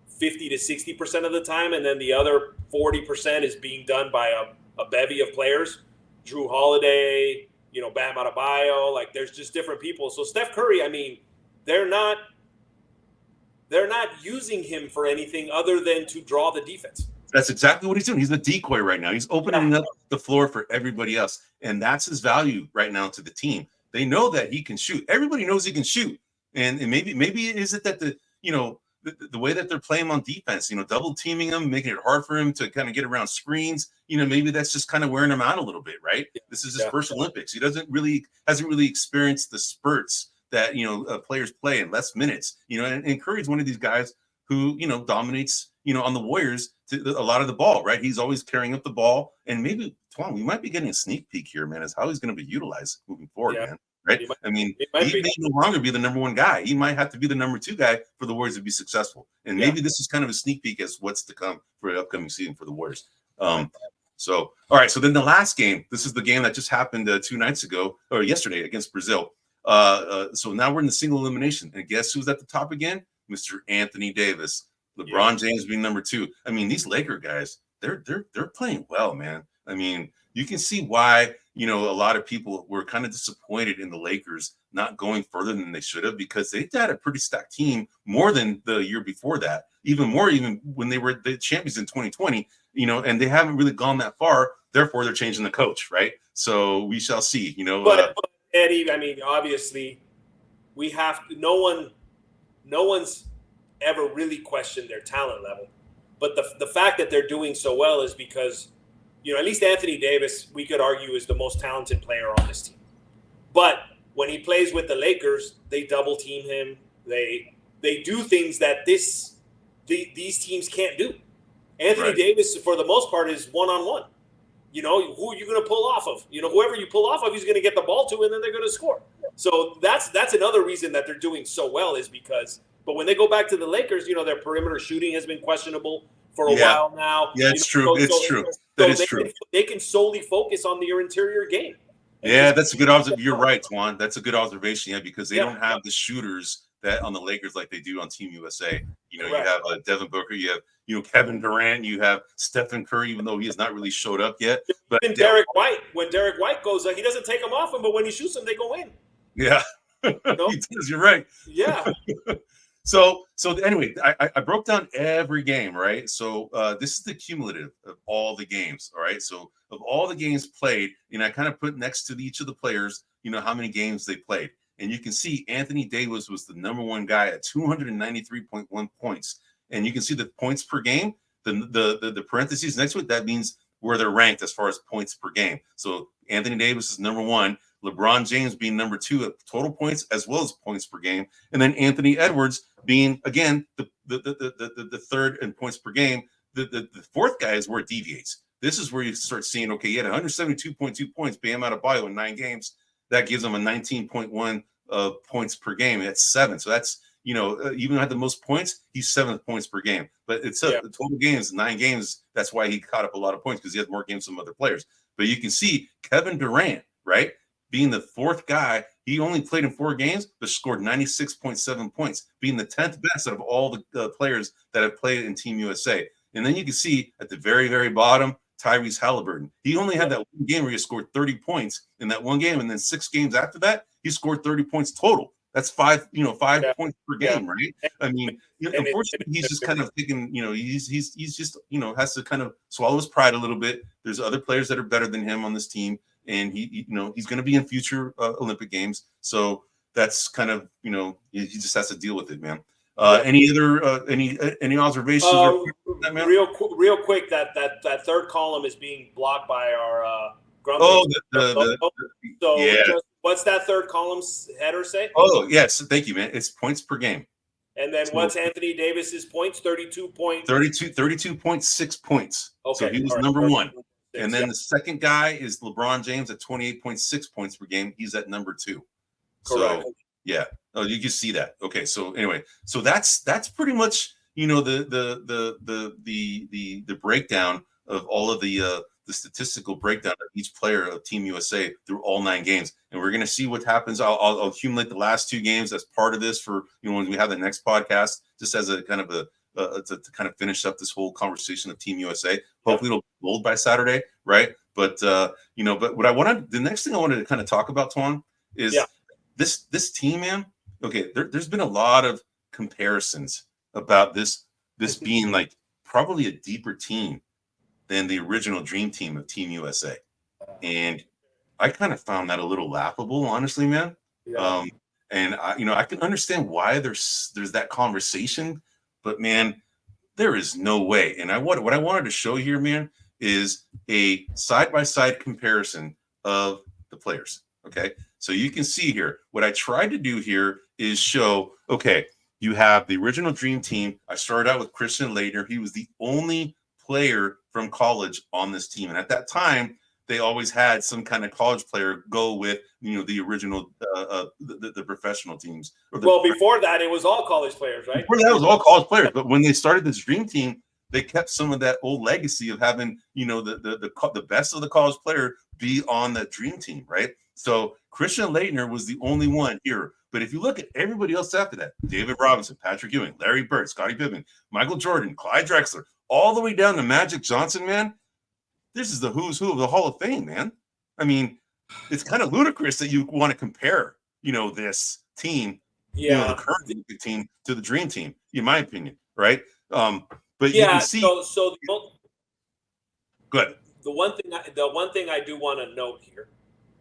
B: 50 to 60% of the time, and then the other 40% is being done by a bevy of players. Jrue Holiday, Bam Adebayo, like there's just different people. So Steph Curry, I mean, they're not using him for anything other than to draw the defense.
A: That's exactly what he's doing. He's a decoy right now. He's opening up the floor for everybody else, and that's his value right now to the team. They know that he can shoot. Everybody knows he can shoot, and maybe is it that the way that they're playing on defense, double teaming him, making it hard for him to kind of get around screens, maybe that's just kind of wearing him out a little bit, right? Yeah. This is his first Olympics. He hasn't really experienced the spurts that players play in less minutes, and Curry's one of these guys who dominates on the Warriors to a lot of the ball, right? He's always carrying up the ball, and maybe Toine, we might be getting a sneak peek here, man, as how he's going to be utilized moving forward, man. Right? He may no longer be the number 1 guy. He might have to be the number 2 guy for the Warriors to be successful. And maybe this is kind of a sneak peek as what's to come for the upcoming season for the Warriors. So, all right. So then the last game, this is the game that just happened 2 nights ago, or yesterday, against Brazil. So now we're in the single elimination. And guess who's at the top again? Mr. Anthony Davis. LeBron James being number 2. I mean, these Laker guys, they're playing well, man. I mean, you can see why, a lot of people were kind of disappointed in the Lakers not going further than they should have, because they had a pretty stacked team more than the year before that, even when they were the champions in 2020, and they haven't really gone that far. Therefore, they're changing the coach, right? So we shall see,
B: But Eddie, I mean, obviously, we have to. No one's ever really questioned their talent level, but the fact that they're doing so well is because, at least Anthony Davis, we could argue, is the most talented player on this team. But when he plays with the Lakers, they double team him. They do things that these teams can't do. Anthony Davis, for the most part, is one-on-one. you know, who are you going to pull off of? You know, whoever you pull off of, he's going to get the ball to, and then they're going to score. So that's another reason that they're doing so well is because. But when they go back to the Lakers, you know, their perimeter shooting has been questionable for a while now.
A: Yeah, it's true. It's true. That is true.
B: They can solely focus on their interior game.
A: Yeah, that's a good observation. You're right, Toine. That's a good observation. Yeah, because they don't have the shooters that on the Lakers like they do on Team USA. You know, you have Devin Booker, you have Kevin Durant, you have Stephen Curry, even though he has not really showed up yet. But
B: even Derek White, when Derek White goes, he doesn't take them off him, but when he shoots them, they go in.
A: Yeah, he does. You're right.
B: Yeah.
A: So anyway, I broke down every game, right? So this is the cumulative of all the games, all right? So of all the games played, and I kind of put next to each of the players, you know, how many games they played. And you can see Anthony Davis was the number one guy at 293.1 points. And you can see the points per game, the parentheses next to it, that means where they're ranked as far as points per game. So Anthony Davis is number one, LeBron James being number two at total points as well as points per game, and then Anthony Edwards being again the third in points per game. The fourth guy is where it deviates. This is where you start seeing, okay, he had 172.2 points, Bam Adebayo in 9 games. That gives him a 19.1 points per game. That's 7. So that's, you know, even at the most points, he's 7th points per game. But it's the total games, 9 games. That's why he caught up a lot of points because he has more games than other players. But you can see Kevin Durant, right, being the 4th guy. He only played in 4 games, but scored 96.7 points, being the 10th best out of all the players that have played in Team USA. And then you can see at the very, very bottom, Tyrese Halliburton. He only had that one game where he scored 30 points in that one game, and then 6 games after that, he scored 30 points total. That's 5 points per game, right? I mean, unfortunately, he's just kind of thinking, you know, he's just, you know, has to kind of swallow his pride a little bit. There's other players that are better than him on this team, and he you know, he's going to be in future Olympic Games. So that's kind of, you know, he just has to deal with it, man. Any other any observations?
B: Real quick, that third column is being blocked by our Grumblings. What's that third column's header say?
A: Oh, yes, thank you, man. It's points per game.
B: And then what's Anthony Davis's points?
A: 32.6 points. Okay, so he was number 1. And then the second guy is LeBron James at 28.6 points per game. He's at number 2.
B: Correct.
A: So yeah. Oh, you can see that. Okay, so anyway, so that's pretty much, you know, the breakdown of all of the statistical breakdown of each player of Team USA through all 9 games, and we're gonna see what happens. I'll accumulate the last 2 games as part of this for, you know, when we have the next podcast, just as a kind of to kind of finish up this whole conversation of Team USA. Hopefully it'll be gold by Saturday, right? But you know, but the next thing I wanted to kind of talk about, Toine, is this team, man. Okay, there's been a lot of comparisons about this being like probably a deeper team than the original Dream Team of Team USA, and I kind of found that a little laughable, honestly, man. Yeah. And I can understand why there's that conversation, but man, there is no way. And what I wanted to show here, man, is a side-by-side comparison of the players. Okay, so you can see here, what I tried to do here is show, okay, you have the original Dream Team. I started out with Christian Laettner. He was the only player from college on this team. And at that time, they always had some kind of college player go with, you know, the original, the professional teams.
B: Before that, it was all college players, right?
A: Before that, it was all college players. But when they started this Dream Team, they kept some of that old legacy of having, you know, the best of the college player be on the Dream Team, right? So Christian Laettner was the only one here. But if you look at everybody else after that, David Robinson, Patrick Ewing, Larry Bird, Scottie Pippen, Michael Jordan, Clyde Drexler, all the way down to Magic Johnson, man, this is the who's who of the Hall of Fame, man. I mean, it's kind of ludicrous that you want to compare, you know, this team, you know, the current Olympic team to the Dream Team, in my opinion, right? But you can see.
B: So
A: good.
B: The one thing I do want to note here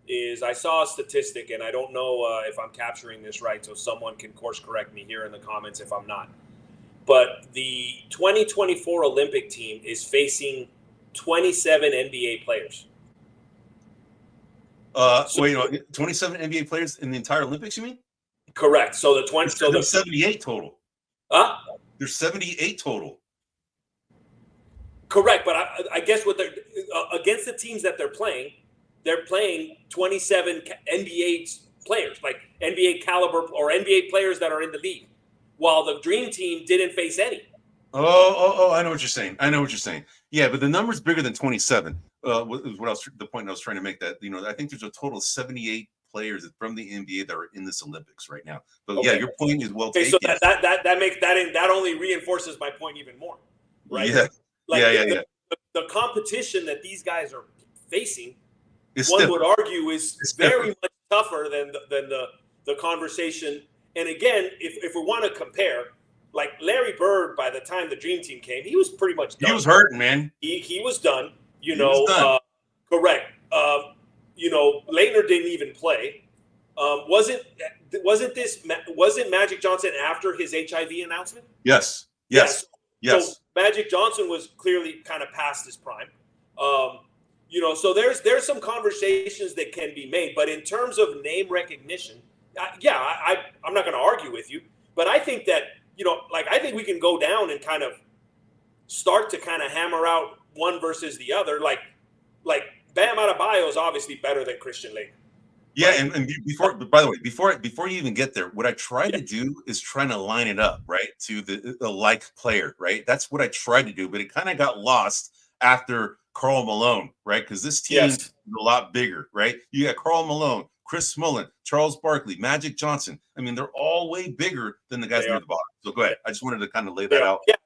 B: is I saw a statistic, and I don't know if I'm capturing this right, so someone can course correct me here in the comments if I'm not. But the 2024 Olympic team is facing 27 NBA players.
A: 27 NBA players in the entire Olympics, you mean?
B: Correct. So there's
A: 78 total.
B: Huh?
A: There's 78 total.
B: Correct, but I guess what they're against the teams that they're playing 27 NBA players, like NBA caliber or NBA players that are in the league, while the Dream Team didn't face any.
A: Oh! I know what you're saying. Yeah, but the number's bigger than 27. The point I was trying to make, that I think there's a total of 78 players from the NBA that are in this Olympics right now. But yeah, your point is well taken.
B: So that makes that only reinforces my point even more, right?
A: Yeah.
B: The competition that these guys are facing,
A: one
B: would argue, is very much tougher than the conversation. And again, if we want to compare, like Larry Bird, by the time the Dream Team came, he was pretty much done.
A: He was hurting, man.
B: He was done. Correct. Leitner didn't even play. Wasn't Magic Johnson after his HIV announcement?
A: Yes.
B: So Magic Johnson was clearly kind of past his prime. So there's some conversations that can be made, but in terms of name recognition, I'm not going to argue with you, but I think that, I think we can go down and kind of start to kind of hammer out one versus the other. Like Bam Adebayo is obviously better than Christian Laettner.
A: Yeah, right? and by the way, before you even get there, what I try to do is trying to line it up, right, to the like player, right? That's what I tried to do, but it kind of got lost after Karl Malone, right? Because this team is a lot bigger, right? You got Karl Malone, Chris Smullen, Charles Barkley, Magic Johnson. I mean, they're all way bigger than the guys near the bottom. So go ahead. I just wanted to kind of lay that out.
B: Yeah.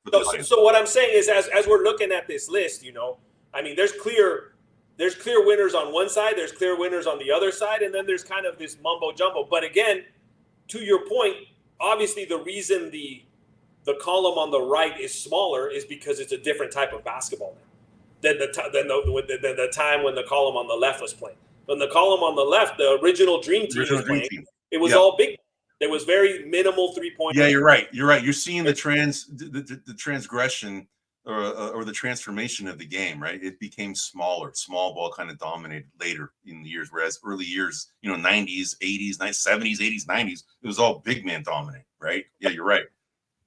B: So what I'm saying is, as we're looking at this list, I mean, there's clear winners on one side, there's clear winners on the other side, and then there's kind of this mumbo jumbo. But again, to your point, obviously the reason the column on the right is smaller is because it's a different type of basketball now than the time when the column on the left was playing. When the column on the left, the original Dream Team was playing, it was all big. There was very minimal 3-point.
A: Yeah, you're right. You're seeing the transgression or the transformation of the game, right? It became smaller. Small ball kind of dominated later in the years, whereas early years, 90s, 80s, 70s, 80s, 90s, it was all big man dominant, right? Yeah, you're right.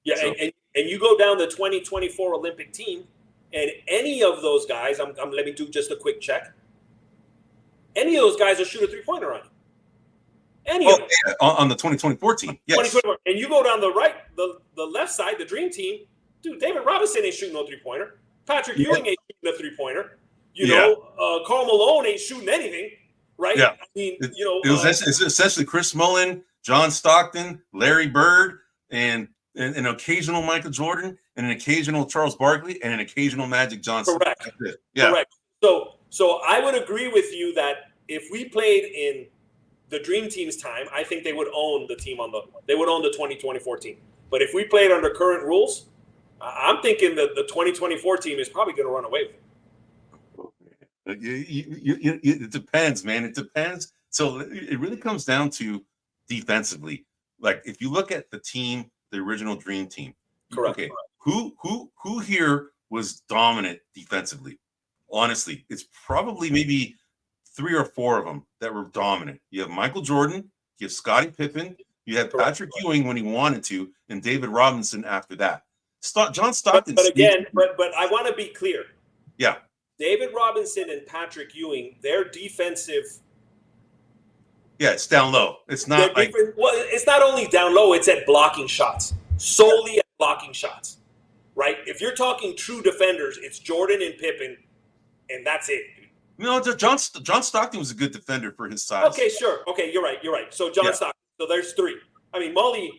B: Yeah, so, and you go down the 2024 Olympic team, and any of those guys, let me do just a quick check. Any of those guys will shoot a 3-pointer on you. Any of them.
A: Yeah, on the 2024 team. Yes.
B: And you go down the right, the left side, the Dream Team. Dude, David Robinson ain't shooting no 3-pointer. Patrick Ewing ain't shooting a 3-pointer. Karl Malone ain't shooting anything, right?
A: Yeah.
B: I mean,
A: it's essentially Chris Mullin, John Stockton, Larry Bird, and an occasional Michael Jordan, and an occasional Charles Barkley, and an occasional Magic Johnson.
B: Correct.
A: That's it. Yeah.
B: Correct. So I would agree with you that if we played in the Dream Team's time, I think they would own the 2024 team. But if we played under current rules, I'm thinking that the 2024 team is probably going to run away with it.
A: It depends, man. It depends. So it really comes down to defensively. Like if you look at the team, the original Dream Team.
B: Correct.
A: Okay. Who here was dominant defensively? Honestly, it's probably maybe 3 or 4 of them that were dominant. You have Michael Jordan, you have Scottie Pippen, you have Patrick Ewing when he wanted to, and David Robinson after that. John Stockton.
B: But again, but I want to be clear.
A: Yeah.
B: David Robinson and Patrick Ewing, their defensive.
A: Yeah, it's down low. It's not like.
B: Well, it's not only down low, it's at blocking shots. Solely at blocking shots. Right? If you're talking true defenders, it's Jordan and Pippen, and that's it.
A: John Stockton was a good defender for his size.
B: Okay, sure. Okay, you're right. So John Stockton. So there's 3. I mean, Mully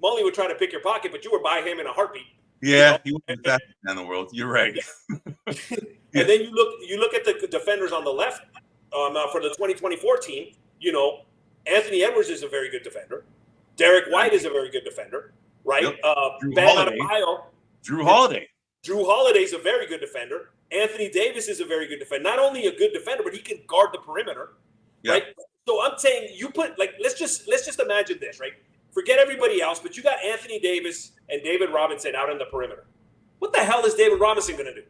B: would try to pick your pocket, but you were by him in a heartbeat.
A: Yeah, he wasn't that in the world. You're right.
B: Yeah. And then you look at the defenders on the left for the 2024 team. Anthony Edwards is a very good defender. Derek White is a very good defender, right?
A: Yep.
B: Bam Adebayo.
A: Drew Holiday.
B: Drew Holiday is a very good defender. Anthony Davis is a very good defender. Not only a good defender, but he can guard the perimeter, right? So I'm saying you put let's just imagine this, right? Forget everybody else, but you got Anthony Davis and David Robinson out in the perimeter. What the hell is David Robinson going to do?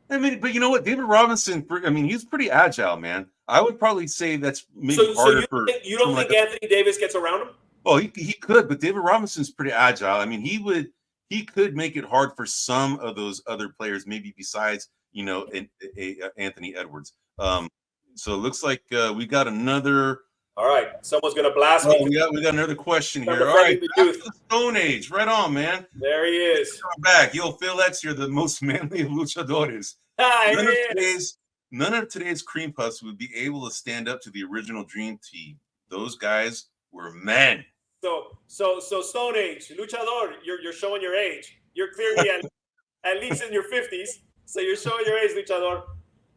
A: I mean, but you know what? David Robinson, I mean, he's pretty agile, man. I would probably say that's maybe harder for.
B: You don't think Anthony Davis gets around him?
A: Well, he could, but David Robinson's pretty agile. I mean, he he could make it hard for some of those other players, maybe besides, Anthony Edwards. So it looks like we got another.
B: All right, someone's gonna blast me.
A: Oh, we got another question
B: I'm
A: here. All right,
B: defending the
A: back
B: youth.
A: to the Stone Age. Right on, man.
B: There he is.
A: Come back. Yo, Phil X, you're the most manly of luchadores.
B: Ah, here he is.
A: None of today's cream puffs would be able to stand up to the original Dream Team. Those guys were men.
B: So Stone Age, luchador, you're showing your age. You're clearly at least in your 50s, so you're showing your age, luchador.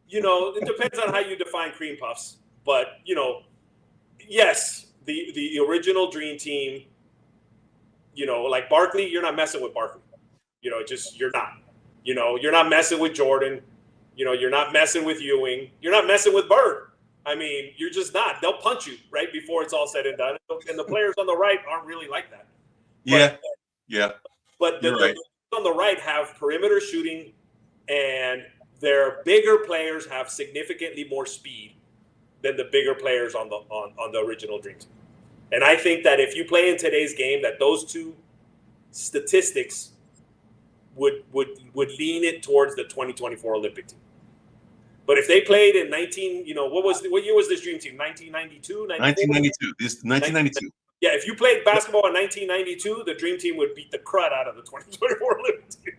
B: It depends on how you define cream puffs, but yes, the original Dream Team. Like Barkley, you're not messing with Barkley. You're not. You're not messing with Jordan. You're not messing with Ewing. You're not messing with Bird. I mean, you're just not. They'll punch you right before it's all said and done. And the players on the right aren't really like that.
A: Yeah.
B: But the
A: right.
B: on the right have perimeter shooting, and their bigger players have significantly more speed than the bigger players on the original Dream Team. And I think that if you play in today's game, that those two statistics would lean it towards the 2024 Olympic team. But if they played in what year was this Dream Team? 1992?
A: 1992. This 1992.
B: Yeah, if you played basketball in 1992, the Dream Team would beat the crud out of the 2024 Olympic team.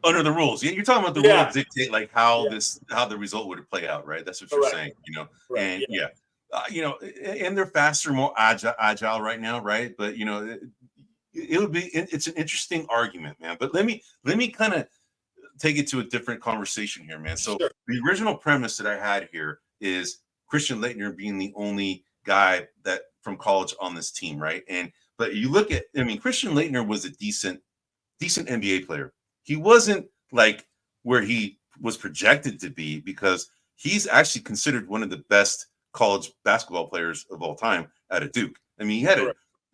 A: Under the rules. Yeah, you're talking about the rules dictate like how the result would play out, right? That's what you're saying, Right. And and they're faster, more agile right now, right? But it's an interesting argument, man. But let me kind of take it to a different conversation here, man. So the original premise that I had here is Christian Laettner being the only guy that from college on this team, right? But you look at, Christian Laettner was a decent NBA player. He wasn't like where he was projected to be, because he's actually considered one of the best college basketball players of all time out of Duke. He had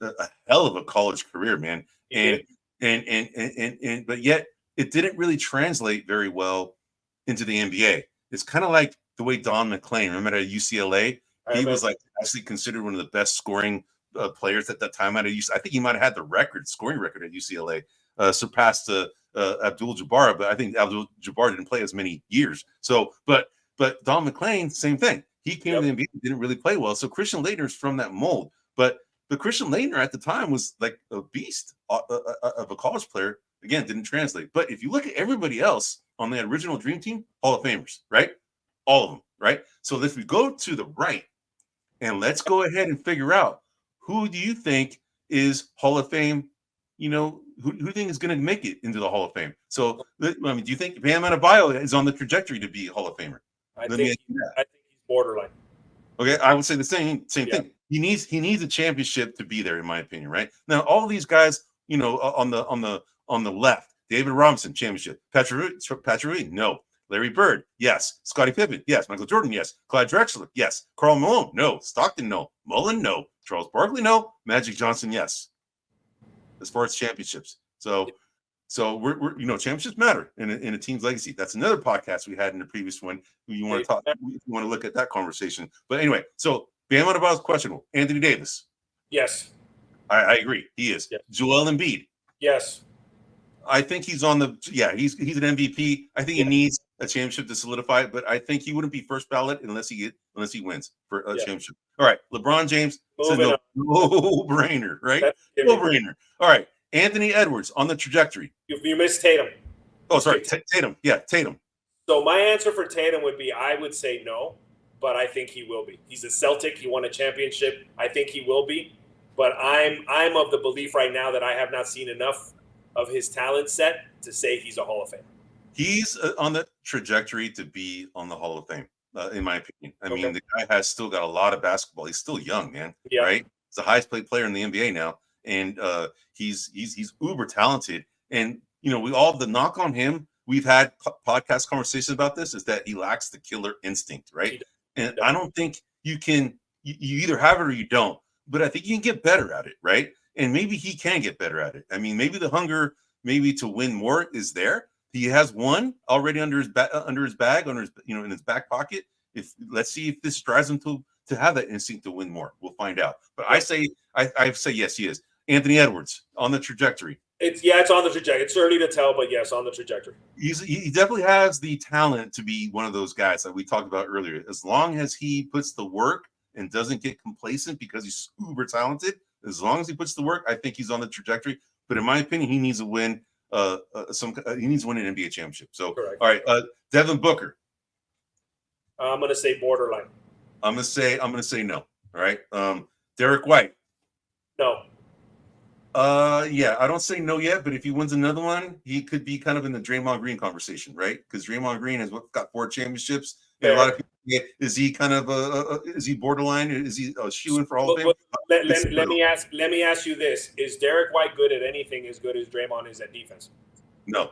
A: a hell of a college career, man. And but yet it didn't really translate very well into the NBA. It's kind of like the way Don McClain, remember at UCLA, he was like actually considered one of the best scoring players at that time out of UCLA. I think he might have had the scoring record at UCLA, surpassed Abdul-Jabbar, but I think Abdul-Jabbar didn't play as many years. So, but Don McClain, same thing. He came to the NBA, didn't really play well. So Christian Laettner's from that mold. But Christian Laettner at the time was like a beast of a college player. Again, didn't translate. But if you look at everybody else on the original Dream Team, Hall of Famers, right? All of them, right? So if we go to the right, and let's go ahead and figure out, who do you think is Hall of Fame? Who do you think is going to make it into the Hall of Fame? So, do you think Bam Adebayo is on the trajectory to be a Hall of Famer?
B: I think he's borderline. Okay,
A: I would say the same thing. He needs a championship to be there, in my opinion. Right now, all these guys, on the left, David Robinson, championship. Patrick Ewing, no. Larry Bird, yes. Scottie Pippen, yes. Michael Jordan, yes. Clyde Drexler, yes. Karl Malone, no. Stockton, no. Mullen, no. Charles Barkley, no. Magic Johnson, yes. As far as championships, so we're championships matter in a team's legacy. That's another podcast we had in the previous one. You want to talk? You want to look at that conversation? But anyway, so Bam Adebayo is questionable. Anthony Davis,
B: yes,
A: I agree, he is. Yes. Joel Embiid,
B: yes.
A: I think he's on the he's an MVP. I think he needs a championship to solidify it, but I think he wouldn't be first ballot unless he wins for a championship. All right, LeBron James, no brainer, right? No brainer. All right, Anthony Edwards on the trajectory.
B: You missed Tatum.
A: Oh, sorry, Tatum. Yeah, Tatum.
B: So my answer for Tatum would be, I would say no, but I think he will be. He's a Celtic. He won a championship. I think he will be, but I'm of the belief right now that I have not seen enough of his talent set to say he's a Hall of Famer.
A: He's on the trajectory to be on the Hall of Fame, in my opinion. I mean, the guy has still got a lot of basketball. He's still young, man. Yeah. Right? He's the highest paid player in the NBA now, and he's uber talented. And we all, the knock on him, we've had podcast conversations about this, is that he lacks the killer instinct, right? And I don't think you either have it or you don't. But I think you can get better at it, right? And maybe he can get better at it. I mean, maybe the hunger, maybe to win more, is there. He has one already under his bag, in his back pocket. Let's see if this drives him to have that instinct to win more. We'll find out. But I say yes, he is. Anthony Edwards on the trajectory.
B: It's on the trajectory. It's early to tell, but yes, on the trajectory.
A: He definitely has the talent to be one of those guys that we talked about earlier. As long as he puts the work and doesn't get complacent because he's uber talented, as long as he puts the work, I think he's on the trajectory. But in my opinion, he needs to win he needs to win an NBA championship. So,
B: Correct.
A: All right, Devin Booker.
B: I'm gonna say borderline.
A: I'm gonna say no. All right, Derek White.
B: No.
A: Yeah, I don't say no yet, but if he wins another one, he could be kind of in the Draymond Green conversation, right? Because Draymond Green has got 4 championships. And a lot of people, is he kind of is he borderline? Is he a shoe-in for Hall of Fame?
B: Let me ask you this: is Derek White good at anything as good as Draymond is at defense?
A: No.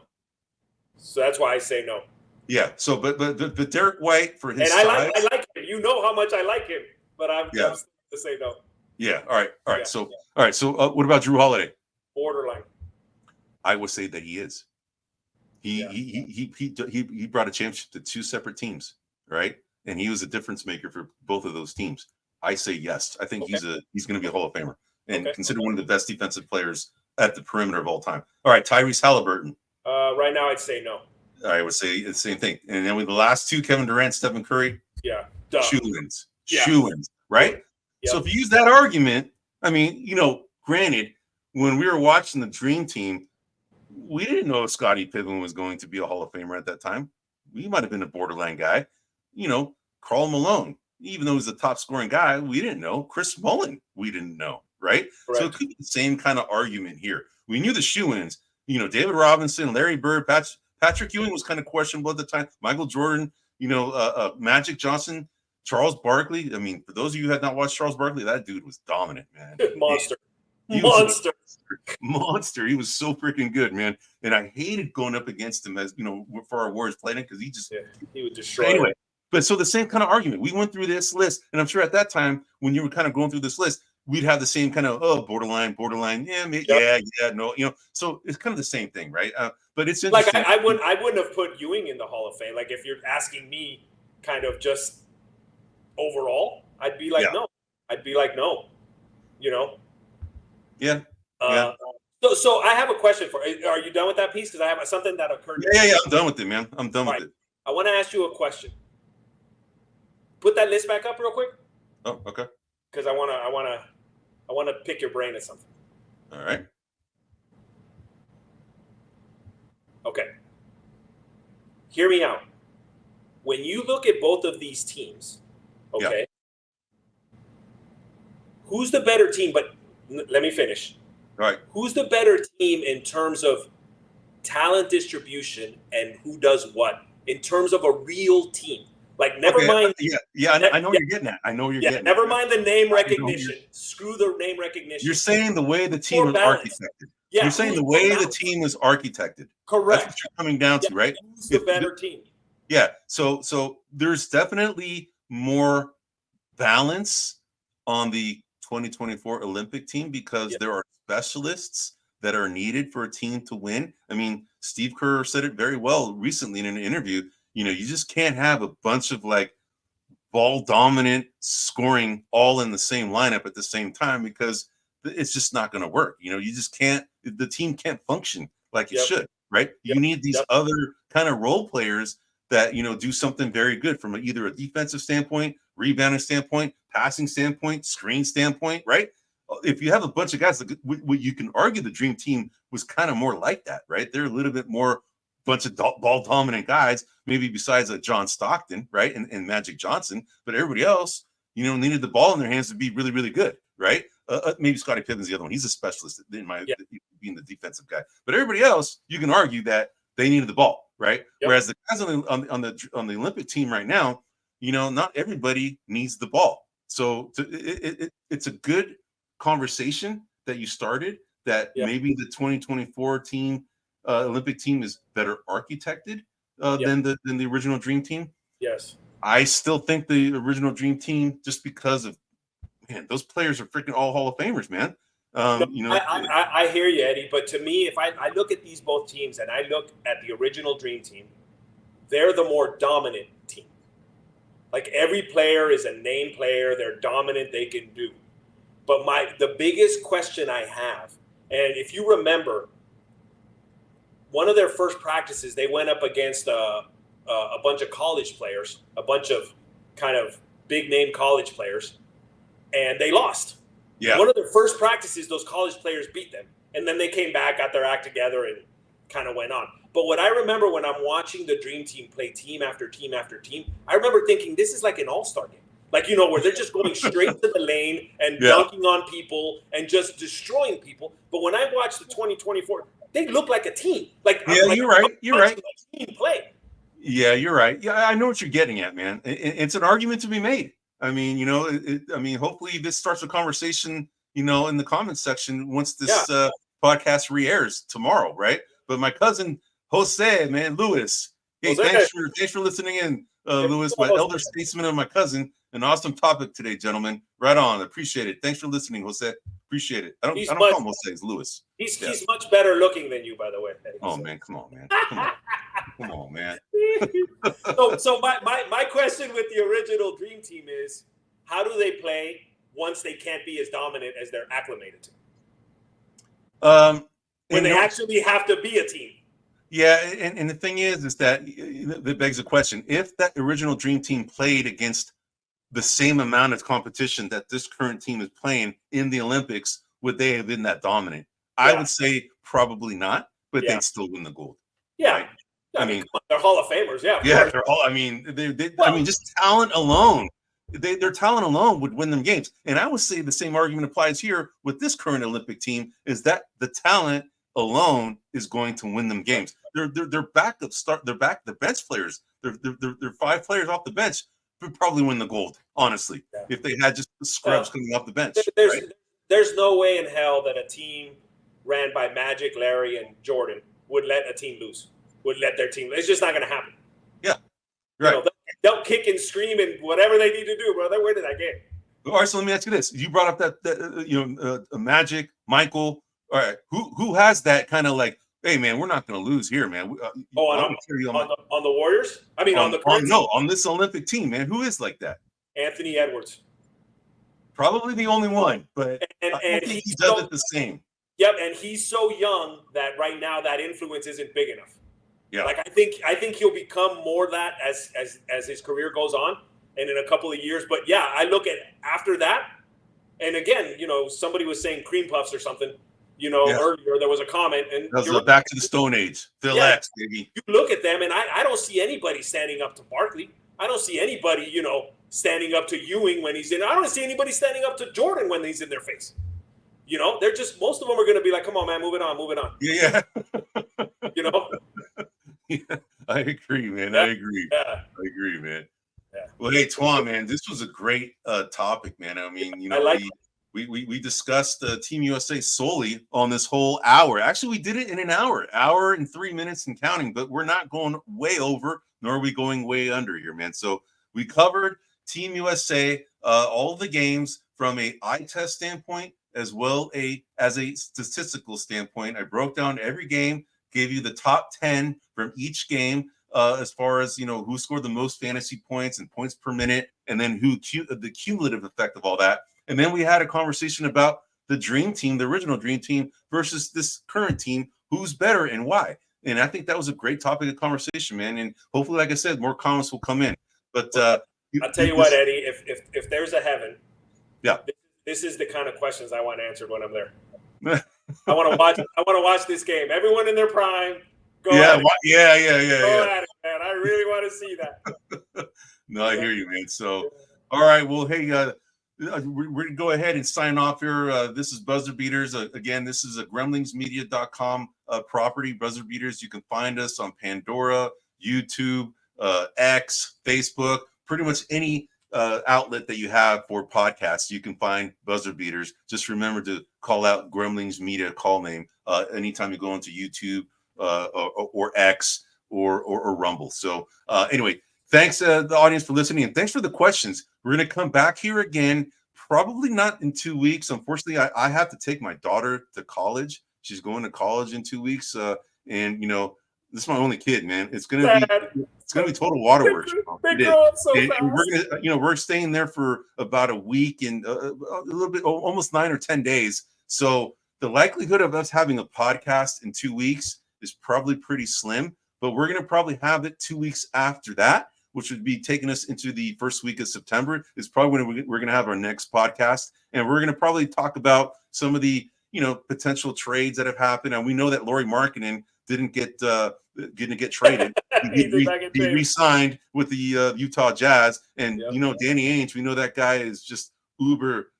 B: So that's why I say no.
A: Yeah. So, but Derek White for his
B: and
A: size,
B: I like him. You know how much I like him, but I'm just to say no.
A: Yeah. All right. All right. So, what about Drew Holiday?
B: Borderline.
A: I would say that he is. He brought a championship to 2 separate teams, right? And he was a difference maker for both of those teams. I say yes. I think he's going to be a Hall of Famer and considered one of the best defensive players at the perimeter of all time. All right, Tyrese Halliburton.
B: Right now, I'd say no.
A: I would say the same thing. And then with the last 2, Kevin Durant, Stephen Curry.
B: Yeah.
A: Shoe-ins. Shoe-ins, right?
B: Yep.
A: So if you use that argument, I mean, granted, when we were watching the Dream Team, we didn't know if Scottie Pippen was going to be a Hall of Famer at that time. We might have been a borderline guy. Karl Malone, even though he's a top scoring guy, we didn't know. Chris Mullin, we didn't know, right?
B: Correct.
A: So it could be the same kind of argument here. We knew the shoe-ins. David Robinson, Larry Bird, Patrick Ewing was kind of questionable at the time. Michael Jordan, Magic Johnson, Charles Barkley. I mean, for those of you who had not watched Charles Barkley, that dude was dominant, man.
B: Monster.
A: Monster. He was so freaking good, man. And I hated going up against him as for our Warriors playing because
B: he would destroy.
A: Anyway, but so the same kind of argument. We went through this list, and I'm sure at that time when you were kind of going through this list, we'd have the same kind of borderline, no, So it's kind of the same thing, right? But it's interesting.
B: Like I wouldn't have put Ewing in the Hall of Fame. Like if you're asking me, kind of just overall, I'd be like no. I'd be like no.
A: Yeah.
B: So I have a question for. Are you done with that piece? Because I have something that occurred.
A: Yeah. I'm done with it, man. I'm done with it.
B: I want to ask you a question. Put that list back up real quick.
A: Oh, okay.
B: Because I want to pick your brain at something.
A: All right.
B: Okay. Hear me out. When you look at both of these teams, okay, who's the better team? But let me finish.
A: All right.
B: Who's the better team in terms of talent distribution and who does what in terms of a real team? Like, never mind.
A: I know you're getting at. Getting
B: never
A: at.
B: mind the name recognition. Screw the name recognition.
A: You're saying the way the team is architected.
B: Yeah,
A: you're saying the way the team is architected.
B: Correct.
A: That's what you're coming down to, right?
B: Who's the better team?
A: Yeah. So there's definitely more balance on the 2024 Olympic team because there are specialists that are needed for a team to win. I mean, Steve Kerr said it very well recently in an interview. You just can't have a bunch of like ball dominant scoring all in the same lineup at the same time because it's just not going to work. You just can't, the team can't function like it should, right? You need these other kind of role players that, do something very good from either a defensive standpoint, rebounding standpoint, passing standpoint, screen standpoint, right? If you have a bunch of guys, you can argue the Dream Team was kind of more like that, right? They're a little bit more bunch of ball dominant guys, maybe besides John Stockton, right? And Magic Johnson, but everybody else, needed the ball in their hands to be really, really good, right? Maybe Scottie Pippen's the other one. He's a specialist in being the defensive guy, but everybody else, you can argue that they needed the ball, right? Yep. Whereas the guys on the Olympic team right now, not everybody needs the ball. So it's a good conversation that you started that maybe the 2024 team. Olympic team is better architected than the original Dream Team.
B: Yes,
A: I still think the original Dream Team, just because of those players are freaking all Hall of Famers, man.
B: I hear you, Eddie. But to me, if I look at these both teams and I look at the original Dream Team, they're the more dominant team. Like every player is a name player. They're dominant. They can do. But the biggest question I have, and if you remember, one of their first practices, they went up against a bunch of college players, a bunch of kind of big name college players, and they lost.
A: Yeah.
B: One of their first practices, those college players beat them. And then they came back, got their act together, and kind of went on. But what I remember when I'm watching the Dream Team play team after team after team, I remember thinking this is like an all-star game. Like, where they're just going straight to the lane and dunking on people and just destroying people. But when I watch the 2024, they look like a team.
A: You're right. You're right.
B: Team play.
A: Yeah, you're right. Yeah, I know what you're getting at, man. It's an argument to be made. I mean, hopefully this starts a conversation, in the comments section once this podcast re-airs tomorrow, right? But my cousin Jose, man, Luis, hey, thanks for listening in, Luis, my elder statesman and my cousin. An awesome topic today, gentlemen. Right on. Appreciate it. Thanks for listening, Jose. Appreciate it. I don't call him Jose. It's Luis.
B: He's much better looking than you, by the way.
A: Oh man, come on, man. Come on, man.
B: So my question with the original Dream Team is, how do they play once they can't be as dominant as they're acclimated to? When they actually have to be a team.
A: Yeah, and the thing is that begs the question: if that original Dream Team played against the same amount of competition that this current team is playing in the Olympics, would they have been that dominant? Yeah. I would say probably not, but they'd still win the gold.
B: Yeah.
A: Right? I mean,
B: they're Hall of Famers. Yeah.
A: They're all. I mean, just talent alone. Their talent alone would win them games. And I would say the same argument applies here with this current Olympic team: is that the talent alone is going to win them games. Their backup start. Their bench players. They're 5 players off the bench would probably win the gold. Honestly, if they had just the scrubs coming off the bench.
B: There's no way in hell that a team ran by Magic, Larry, and Jordan would let a team lose. Would let their team. It's just not going to happen.
A: Yeah, right.
B: They'll kick and scream and whatever they need to do, bro. They're winning that game.
A: All right, so let me ask you this: you brought up that Magic, Michael. All right, who has that kind of like, hey man, we're not going to lose here, man.
B: On the Warriors? I mean,
A: on this Olympic team, man. Who is like that?
B: Anthony Edwards.
A: Probably the only one, but I don't think he does it the same.
B: Yep, and he's so young that right now that influence isn't big enough.
A: Yeah,
B: like I think he'll become more that as his career goes on, and in a couple of years. But yeah, I look at after that, and again, somebody was saying cream puffs or something. Earlier there was a comment, and
A: that was back to the Stone Age. Phil X, baby.
B: You look at them, and I don't see anybody standing up to Barkley. I don't see anybody, standing up to Ewing when he's in. I don't see anybody standing up to Jordan when he's in their face. They're just, most of them are going to be like, come on, man, moving on.
A: Yeah. Yeah, I agree, man.
B: Yeah.
A: I agree.
B: Yeah.
A: I agree, man.
B: Yeah.
A: Well, hey, Toine, man, this was a great topic, man. I mean, we discussed Team USA solely on this whole hour. Actually, we did it in an hour and 3 minutes and counting, but we're not going way over, nor are we going way under here, man. So we covered Team USA, all the games from a eye test standpoint, as well as a statistical standpoint. I broke down every game, gave you the top 10 from each game, as far as who scored the most fantasy points and points per minute, and then the cumulative effect of all that. And then we had a conversation about the Dream Team, the original Dream Team, versus this current team, who's better and why. And I think that was a great topic of conversation, man. And hopefully, like I said, more comments will come in. But
B: I'll tell you what, Eddie, if there's a heaven,
A: yeah,
B: this is the kind of questions I want answered when I'm there. I want to watch this game. Everyone in their prime. Go at it. Go at it, man. I really want to see that.
A: No, I hear you, man. So, all right. Well, hey, we're going to go ahead and sign off here. This is Buzzer Beaters. Again, this is a grumblingsmedia.com property. Buzzer Beaters. You can find us on Pandora, YouTube, X, Facebook, pretty much any outlet that you have for podcasts. You can find Buzzer Beaters. Just remember to call out Grumblings Media call name anytime you go into YouTube or X or Rumble. So anyway, thanks the audience for listening, and thanks for the questions. We're going to come back here again, probably not in 2 weeks. Unfortunately, I have to take my daughter to college. She's going to college in 2 weeks, and this is my only kid, man. It's gonna be total waterworks.
B: They grow up so fast.
A: We're staying there for about a week and a little bit, almost 9 or 10 days. So the likelihood of us having a podcast in 2 weeks is probably pretty slim, but we're going to probably have it 2 weeks after that, which would be taking us into the first week of September. Is probably when we're going to have our next podcast, and we're going to probably talk about some of the potential trades that have happened. And we know that Lauri Markkanen didn't get traded. He re-signed with the Utah Jazz, and Danny Ainge. We know that guy is just uber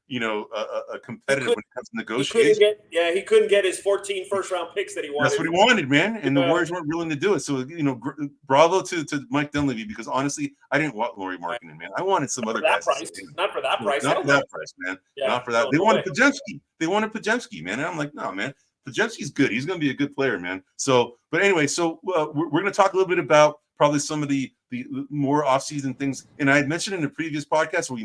A: competitive when it comes to negotiation.
B: He couldn't get his 14 first-round picks that he wanted.
A: That's what he wanted, man. And the Warriors weren't willing to do it. So, bravo to Mike Dunleavy, because honestly, I didn't want Lauri Markkanen, man. I wanted some other guys.
B: Not for that price.
A: Not for that price, man. Yeah, not for that. They wanted Podziemski, man. And I'm like, no, man. Podziemski's good. He's going to be a good player, man. So, but anyway, we're going to talk a little bit about probably some of the more off-season things. And I had mentioned in the previous podcast, we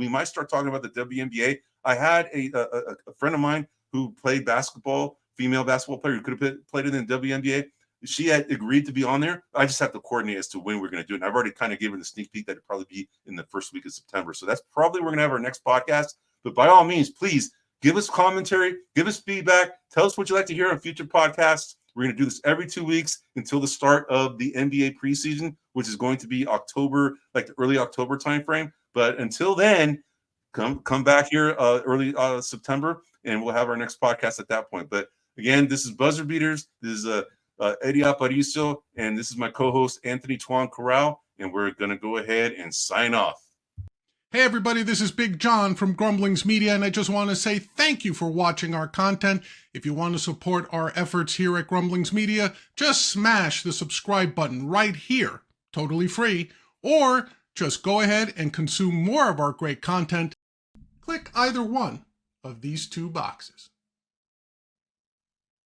A: might start talking about the WNBA. I had a friend of mine who played basketball, female basketball player who could have played it in the WNBA. She had agreed to be on there. I just have to coordinate as to when we're going to do it. And I've already kind of given a sneak peek that it'd probably be in the first week of September. So that's probably we're going to have our next podcast. But by all means, please give us commentary, give us feedback, tell us what you'd like to hear on future podcasts. We're going to do this every 2 weeks until the start of the NBA preseason, which is going to be October, like the early October timeframe. But until then, come back here early September, and we'll have our next podcast at that point. But again, this is Buzzer Beaters. This is Eddie Aparicio, and this is my co-host Anthony Toine Corral, and we're going to go ahead and sign off.
C: Hey everybody, this is Big John from Grumblings Media, and I just want to say thank you for watching our content. If you want to support our efforts here at Grumblings Media, just smash the subscribe button right here, totally free, or just go ahead and consume more of our great content. Click either one of these two boxes.